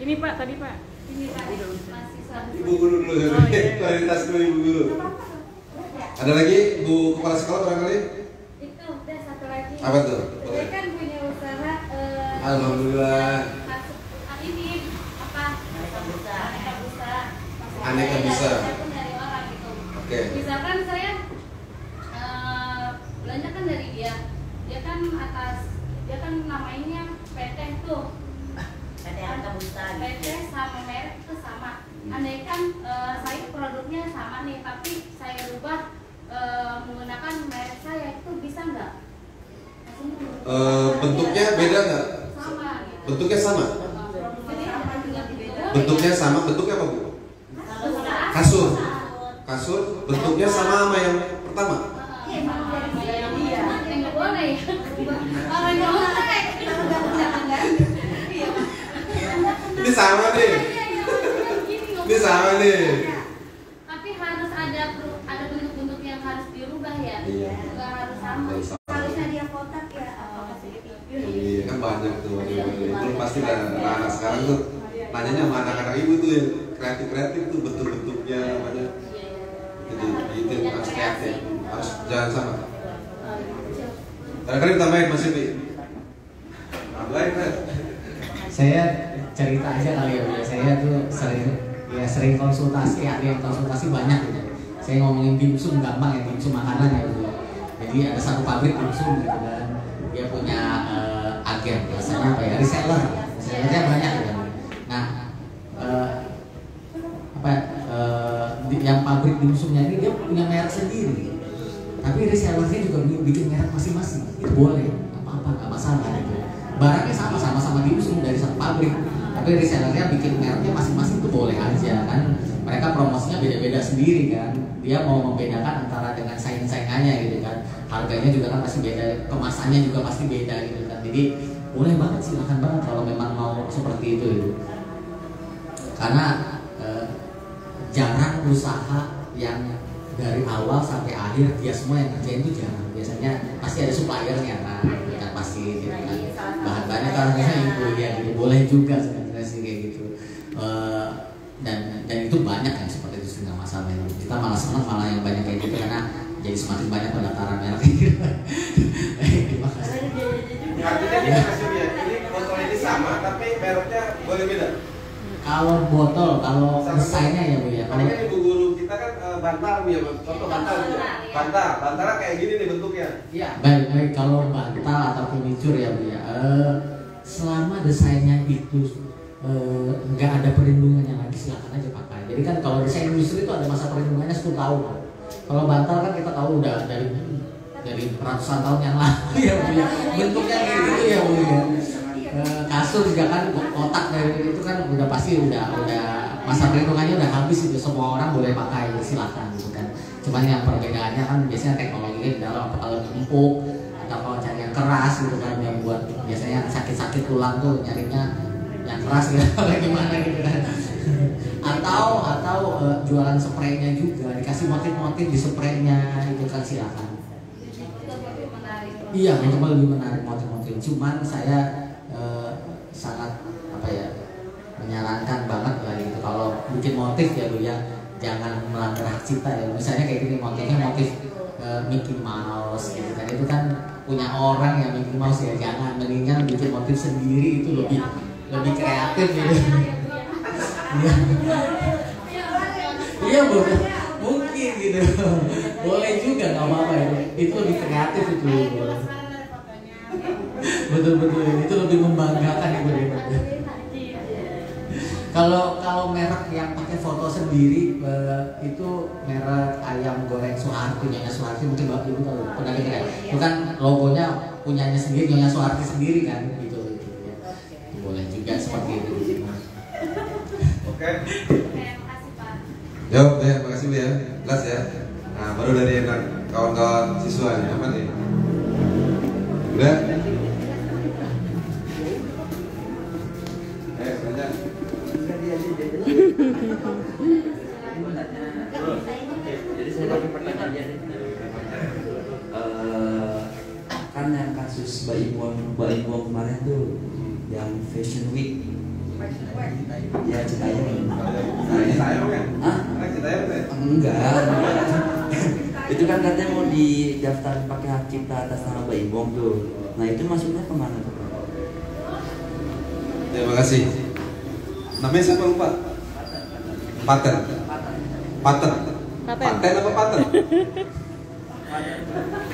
Ini Pak, tadi Pak. Ini Pak, masih satu. Ibu guru dulu ya. Kualitas dulu Ibu guru. Ada lagi Bu kepala sekolah barangkali? Itu udah satu lagi. Apa tuh? Saya kan punya usaha. Alhamdulillah. Ini apa? Aneka bisa. Dari orang gitu. Oke. Misalkan saya belanja kan dari dia kan dia kan namanya PT tuh. PT sama merek itu sama. Andai kan saya produk nih, tapi saya rubah menggunakan merek saya, itu bisa nggak? Bentuknya beda nggak? Sama gitu. Bentuknya sama? Jadi, Bentuknya sama, bentuknya apa Bu? Kasur. Kasur, bentuknya sama yang pertama? Nggak boleh ya. Orang nggak boleh. Ini sama nih. Ini sama nih. Tapi harus ada bentuk-bentuk yang harus dirubah ya. Iya. Nggak harus sama. Harusnya dia kotak ya, apa sih? Iya kan banyak tuh. Itu pasti anak sekarang tuh nanyanya sama anak-anak ibu tuh yang kreatif tuh bentuk-bentuknya banyak. Jadi itu harus kreatif, harus jangan sama. Kadang-kadang tambahin Mas Ibi. Tambahin kan? Saya cerita aja kali ya, saya tuh sering konsultasi, ada yang konsultasi banyak gitu. Saya ngomongin dimsum gampang ya, dimsum makanan ya gitu. Jadi ada satu pabrik dimsum gitu kan, dia punya agen, biasanya apa ya, resellernya banyak gitu. Nah, yang pabrik dimsumnya ini dia punya merek sendiri, tapi resellernya juga bikin merek masing-masing. Itu boleh, apa-apa nggak masalah gitu. Barangnya sama-sama dimsum dari satu pabrik, tapi resellernya bikin mereknya masing-masing itu boleh aja kan. Mereka promosinya beda-beda sendiri kan. Dia mau membedakan antara dengan saing-saingannya gitu kan. Harganya juga kan pasti beda, kemasannya juga pasti beda gitu kan. Jadi boleh banget, silakan banget kalau memang mau seperti itu gitu. Karena jarang usaha yang dari awal sampai akhir dia semua yang kerjain itu jarang. Biasanya pasti ada suppliernya kan, kan pasti gitu kan. Bahan-bahannya kan biasanya itu ya gitu. Boleh juga sebenarnya sih kayak gitu. Dan itu banyak yang seperti itu, nggak masalah. Kita malah senang malah yang banyak kayak gitu karena jadi semakin banyak pendaftaran merek gitu. Terima kasih. Artinya gini Mas Ibi ya, ini botol ini sama tapi mereknya boleh beda. Kalau botol, kalau desainnya ya Bu ya. Kalau kan ibu guru kita kan bantal ya, contoh bantal gitu. Bantalnya kayak gini nih bentuknya. Iya. Baik kalau bantal atau furniture ya Bu ya. Selama desainnya itu nggak ada perlindungannya lagi, silakan aja pakai. Jadi kan kalau desain industri itu ada masa perlindungannya 10 tahun. Kalau bantal kan kita tahu udah dari ratusan tahun yang lalu ya Bu ya. Bentuknya kayak gitu ya Bu ya. Kasur juga kan kotak dari itu kan udah pasti udah masa perlindungannya udah habis itu, semua orang boleh pakai, silakan gitu kan. Cuman yang perbedaannya kan biasanya teknologinya di dalam, kalau empuk atau kalau cari yang keras gitu kan, yang buat biasanya sakit-sakit tulang tuh nyarinya yang keras gitu atau gimana gitu kan. Atau jualan spraynya juga, dikasih motif-motif di spraynya itu kan silakan. Iya, untuk lebih menarik motif-motif. Cuman saya sangat menyarankan banget lah gitu kalau bikin motif ya Bu ya, jangan melanggar hak cipta ya. Misalnya kayak gini motifnya motif Mickey Mouse gitu kan, itu kan punya orang yang Mickey Mouse ya, jangan, mendingan bikin motif sendiri itu lebih kreatif gitu. Iya Bu, mungkin gitu, boleh juga nggak apa-apa ya, itu lebih kreatif itu. Betul itu lebih membanggakan ibu ya. Kalau merek yang pakai foto sendiri itu merek ayam goreng Soeharti, Nyonya Soeharti, mungkin Bapak Ibu tahu, pernah dengar ya? Itu kan logonya punyanya sendiri, Nyonya Soeharti sendiri kan gitu. Boleh juga seperti itu. Oke. Yo, terima kasih Bu ya. Jelas ya. Nah, baru dari kawan-kawan siswa nih, apa nih? Udah? Jadi saya pakai pertanyaan kan yang kasus Mbak Iwong kemarin tuh yang Fashion Week ya Citayam kan? Enggak itu kan katanya mau didaftar pakai hak cipta atas nama Mbak Iwong tuh. Nah itu masuknya kemana tuh? Terima kasih. Namanya siapa lupa? Paten apa paten?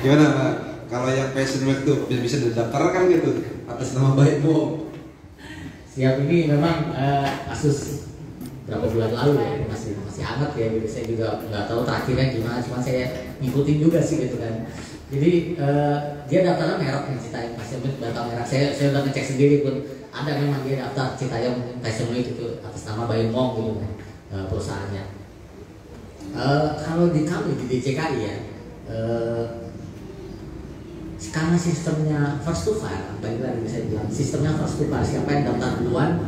Gimana Pak? Kalau yang Fashion Week tuh bisa didaftarkan gitu atas nama Mbak Iwong. Siap, ini memang kasus berapa bulan lalu ya, masih hangat ya gitu. Saya juga nggak tahu terakhirnya gimana, cuma saya ngikutin juga sih gitu kan. Jadi dia daftarnya merek nih, Citayam Fashion Week daftar merek. Saya udah ngecek sendiri pun ada memang dia daftar Citayam Fashion Week itu atas nama Baim Wong gitu kan perusahaannya. Kalau di kami di DJKI ya, karena sistemnya first to file, balik lagi saya bilang sistemnya first to file, siapa yang daftar duluan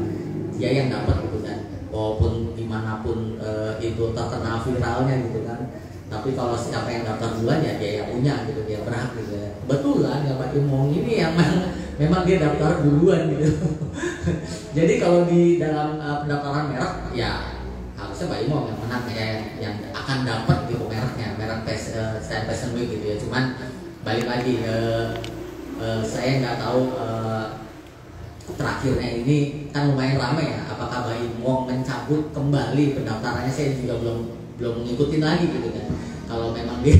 dia yang dapat gitu kan, walaupun dimanapun itu terkenal viralnya gitu kan. Tapi kalau siapa yang daftar duluan ya dia yang punya gitu, dia berhak gitu ya. Betulan ya Pak Imong ini yang memang dia daftar duluan gitu. Jadi kalau di dalam pendaftaran merek ya harusnya Pak Imong yang menang ya, yang akan dapat gitu mereknya, merek Fashion Week gitu ya. Cuman balik lagi saya nggak tahu terakhirnya ini kan lumayan ramai ya, apakah Mbak Imong mencabut kembali pendaftarannya, saya juga belum ngikutin lagi gitu kan. Kalau memang dia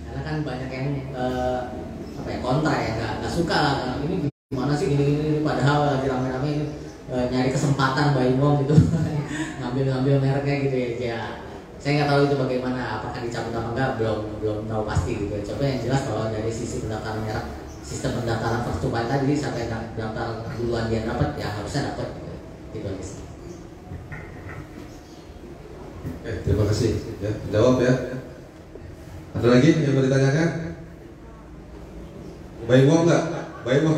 karena kan banyak yang kontra ya, nggak suka lah ini gimana sih gini padahal lagi rame-rame nyari kesempatan Mbak Imong gitu ngambil mereknya gitu ya. Saya nggak tahu itu bagaimana, apakah dicabut apa enggak, belum tahu pasti gitu. Coba yang jelas kalau dari sisi pendaftaran merek, sistem pendaftaran first to file tadi, sampai daftar duluan dia dapat ya harusnya dapat gitu guys. Terima kasih ya, jawab ya. Ada lagi yang mau ditanyakan? Baik mau nggak? Baik mau.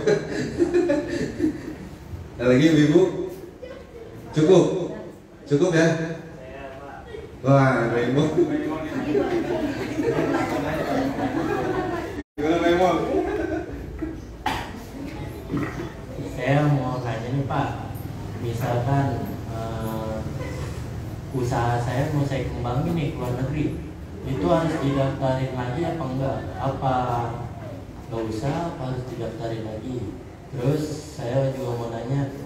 Ada lagi ibu? Cukup ya. Wah, baik mau. Gimana baik mau? Saya mau tanya nih Pak, misalkan usaha saya mau saya kembangin nih ke luar negeri, itu harus didaftarin lagi apa enggak? Apa nggak usah, apa harus didaftarin lagi? Terus saya juga mau nanya,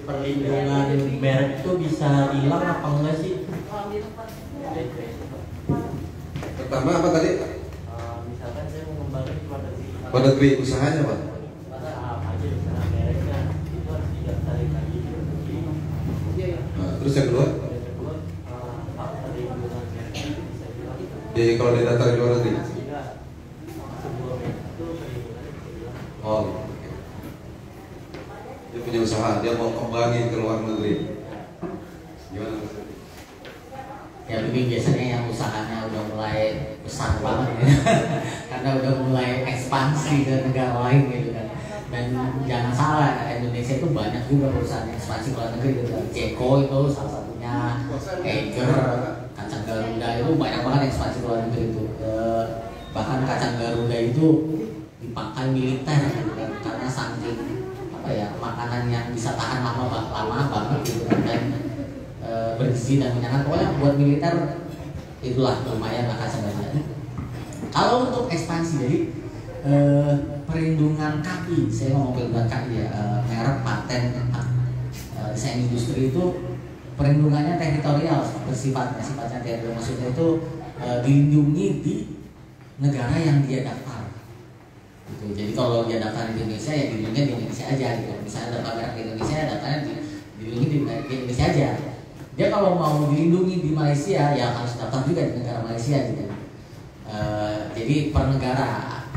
perlindungan merek itu bisa hilang apa enggak sih? Pertama apa tadi? Misalkan saya mau kembangin ke luar negeri. Luar negeri usahanya Pak? Terus yang kedua? Jadi kalau dia datang ke luar negeri? Oh, dia punya usaha, dia mau kembangin ke luar negeri. Gimana? Ya lebih biasanya yang usahanya udah mulai besar banget ya. Karena udah mulai ekspansi ke negara lain gitu kan. Dan jangan salah, Indonesia itu banyak juga perusahaan ekspansi ke luar negeri gitu. Jeko itu salah satunya, Eiger, Kacang Garuda itu banyak banget ekspansi ke luar negeri itu. Bahkan Kacang Garuda itu dipakai militer gitu kan, karena saking makanan yang bisa tahan lama banget gitu kan, dan bergizi dan menyenangkan. Pokoknya buat militer itulah lumayan lah Kacang Garuda. Kalau untuk ekspansi jadi perlindungan KI, saya ngomong perlindungan KI ya, merek, paten, desain industri itu perlindungannya teritorial sifatnya teritorial, maksudnya itu dilindungi di negara yang dia daftar gitu. Jadi kalau dia daftar di Indonesia ya dilindungi di Indonesia aja gitu. Misalnya daftar merek di Indonesia ya daftarnya dilindungi di Indonesia aja. Dia kalau mau dilindungi di Malaysia ya harus daftar juga di negara Malaysia gitu. Jadi per negara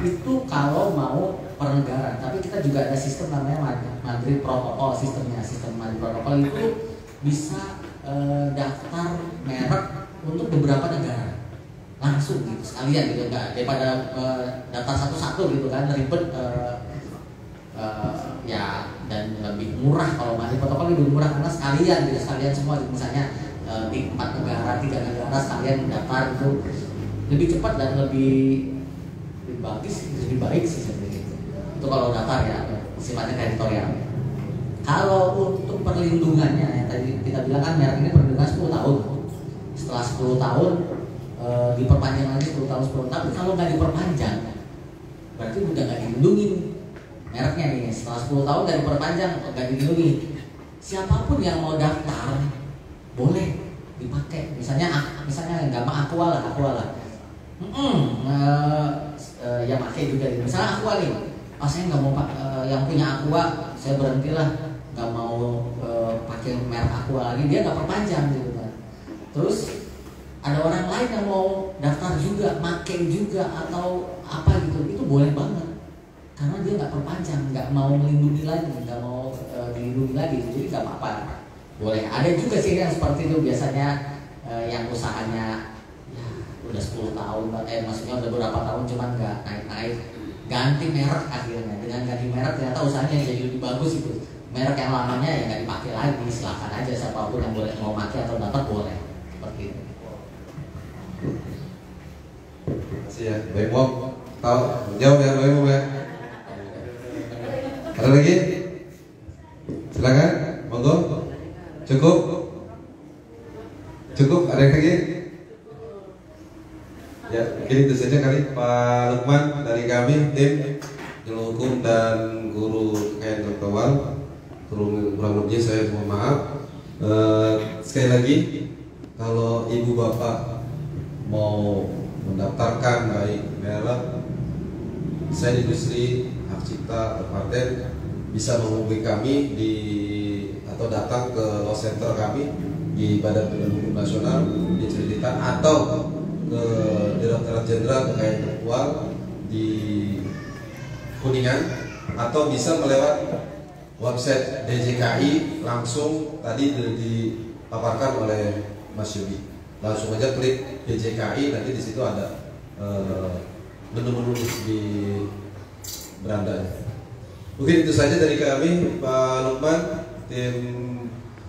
itu kalau mau per negara, tapi kita juga ada sistem namanya Madrid Protocol, sistem Madrid Protocol itu bisa daftar merek untuk beberapa negara langsung gitu sekalian gitu, enggak daripada daftar satu-satu gitu kan ribet ya, dan lebih murah. Kalau Madrid Protocol lebih murah karena sekalian gitu, sekalian semua gitu. Misalnya di 4 negara, 3 negara sekalian daftar itu lebih cepat dan lebih baik sih sebenarnya itu kalau daftar ya sifatnya teritorial. Kalau untuk perlindungannya yang tadi kita bilang kan merek ini perlindungan 10 tahun. Setelah 10 tahun diperpanjang lagi 10 tahun. Tapi kalau nggak diperpanjang berarti udah nggak dilindungi mereknya nih. Setelah 10 tahun nggak diperpanjang, nggak dilindungi, siapapun yang mau daftar boleh dipakai. Misalnya nggak mau Aqua lah. Yang pakai juga gitu. Misalnya Aqua nih, saya nggak mau yang punya Aqua, saya berhentilah, nggak mau pakai pakai merek Aqua lagi, dia nggak perpanjang gitu kan. Terus ada orang lain yang mau daftar juga, make juga atau apa gitu, itu boleh banget karena dia nggak perpanjang, nggak mau melindungi lagi, nggak mau dilindungi lagi, jadi nggak apa-apa, boleh. Ada juga sih yang seperti itu biasanya yang usahanya ya udah 10 tahun, maksudnya udah beberapa tahun cuman nggak naik-naik, ganti merek akhirnya. Dengan ganti merek ternyata usahanya jadi lebih bagus itu. Merek yang lamanya ya nggak dipakai lagi, silakan aja siapapun yang boleh mau pakai atau dapat boleh, seperti itu. Makasih ya, Baik Mom. Tahu jawab ya, Baik Mom ya. Ada lagi? Silakan, monggo. Cukup? Cukup? Ada yang lagi? Ya, mungkin itu saja kali Pak Lukman dari kami tim ilmu hukum dan guru kekayaan intelektual. Kurang lebihnya saya mohon maaf. Sekali lagi, kalau ibu bapak mau mendaftarkan baik merek, desain industri, hak cipta atau paten, bisa menghubungi kami di atau datang ke law center kami di Badan Penegak Hukum Nasional di Cililitan atau ke Direktorat Jenderal Kekayaan Intelektual di Kuningan, atau bisa melewat website DJKI langsung tadi dipaparkan oleh Mas Yudi. Langsung aja klik DJKI, nanti di situ ada menu-menu di berandanya. Mungkin itu saja dari kami, Pak Lukman, tim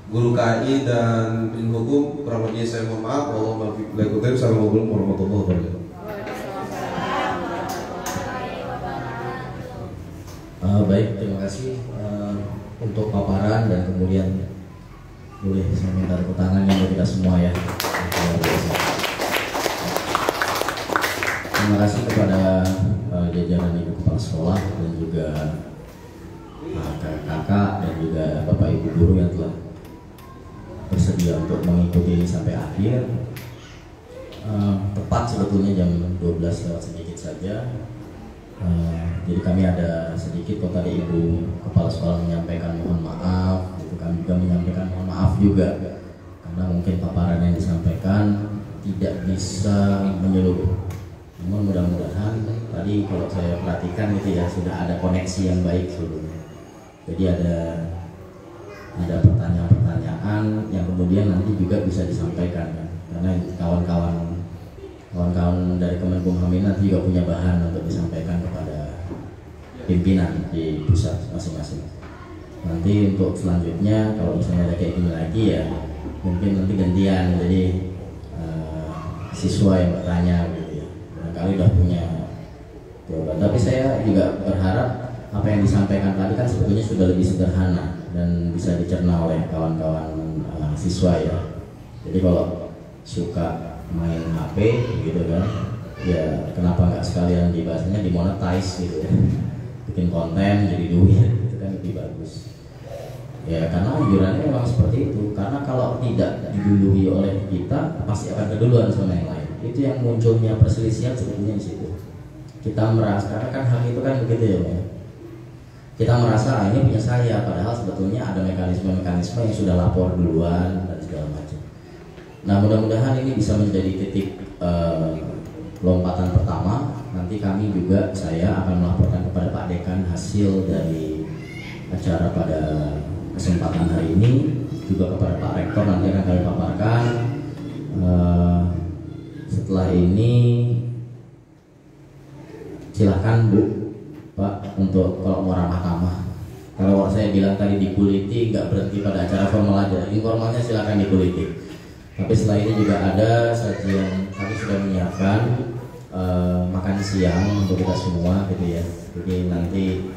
guru KI dan tim hukum. Kurang lebihnya saya mohon maaf. Assalamualaikum warahmatullahi wabarakatuh. Baik, terima kasih untuk paparan dan kemudian boleh saya minta tepuk tangannya untuk kita semua ya. Terima kasih kepada jajaran ibu kepala sekolah dan juga kakak-kakak dan juga bapak ibu guru yang telah bersedia untuk mengikuti ini sampai akhir. Tepat sebetulnya jam 12 lewat sedikit saja. Jadi kami ada sedikit kok tadi ibu kepala sekolah menyampaikan mohon maaf, gitu. Kami juga menyampaikan mohon maaf juga karena mungkin paparan yang disampaikan tidak bisa menyeluruh. Namun mudah-mudahan tadi kalau saya perhatikan gitu ya, sudah ada koneksi yang baik sebelumnya. Jadi ada pertanyaan-pertanyaan yang kemudian nanti juga bisa disampaikan kan? Karena kawan-kawan dari Kemenkumham ini nanti juga punya bahan untuk disampaikan kepada pimpinan di pusat masing-masing. Nanti untuk selanjutnya kalau misalnya ada kayak gini lagi ya mungkin nanti gantian, jadi siswa yang bertanya gitu ya. Barangkali udah punya jawaban. Tapi saya juga berharap apa yang disampaikan tadi kan sebetulnya sudah lebih sederhana dan bisa dicerna oleh kawan-kawan siswa ya. Jadi kalau suka main HP gitu kan, ya kenapa nggak sekalian dibahasnya dimonetize gitu ya, bikin konten jadi duit itu kan lebih bagus ya, karena anjurannya memang seperti itu. Karena kalau tidak didului oleh kita pasti akan keduluan sama yang lain. Itu yang munculnya perselisihan sebetulnya di situ. Kita merasa, karena kan hak itu kan begitu ya, kita merasa ini punya saya, padahal sebetulnya ada mekanisme-mekanisme yang sudah lapor duluan dan segala macam. Nah mudah-mudahan ini bisa menjadi titik lompatan pertama. Nanti kami juga, saya akan melaporkan kepada Pak Dekan hasil dari acara pada kesempatan hari ini, juga kepada Pak Rektor nanti akan kami paparkan. Setelah ini silahkan Bu, Pak, untuk kalau mau ramah tamah. Kalau saya bilang tadi dikuliti, nggak berhenti pada acara formal aja, informalnya silahkan dikuliti. Tapi setelah ini juga ada sajian, kami sudah menyiapkan makan siang untuk kita semua gitu ya. Jadi nanti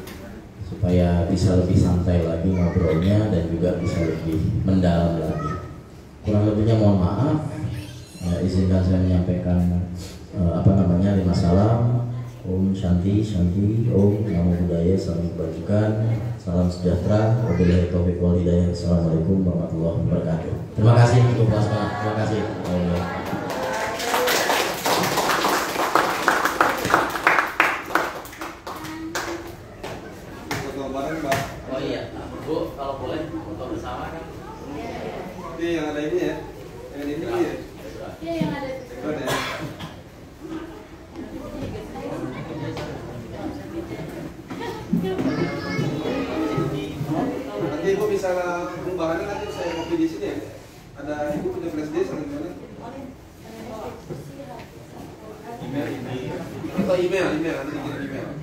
supaya bisa lebih santai lagi ngobrolnya dan juga bisa lebih mendalam lagi. Kurang lebihnya mohon maaf. Izinkan saya menyampaikan 5 salam. Om Shanti, Om Namo Buddhaya, salam kebajikan, salam sejahtera, wabillahi taufiq wal hidayah. Assalamualaikum warahmatullahi wabarakatuh. Terima kasih untuk pelajaran. Terima kasih. Oh iya, Bu, kalau boleh foto bersama kan? kopi yang ada ini ya, yang ini ya. Iya, yang ada. Ada. Nanti ibu bisa bahannya nanti saya kopi di sini ya. Ada ibu punya flash disk atau gimana? Email ini atau email nanti dikirim email.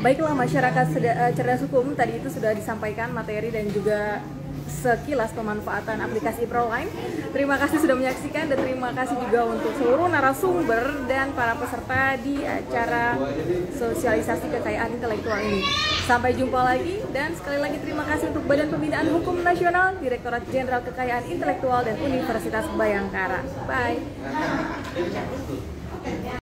Baiklah masyarakat cerdas hukum, tadi itu sudah disampaikan materi dan juga sekilas pemanfaatan aplikasi Proline. Terima kasih sudah menyaksikan dan terima kasih juga untuk seluruh narasumber dan para peserta di acara sosialisasi kekayaan intelektual ini. Sampai jumpa lagi dan sekali lagi terima kasih untuk Badan Pembinaan Hukum Nasional, Direktorat Jenderal Kekayaan Intelektual dan Universitas Bayangkara. Bye.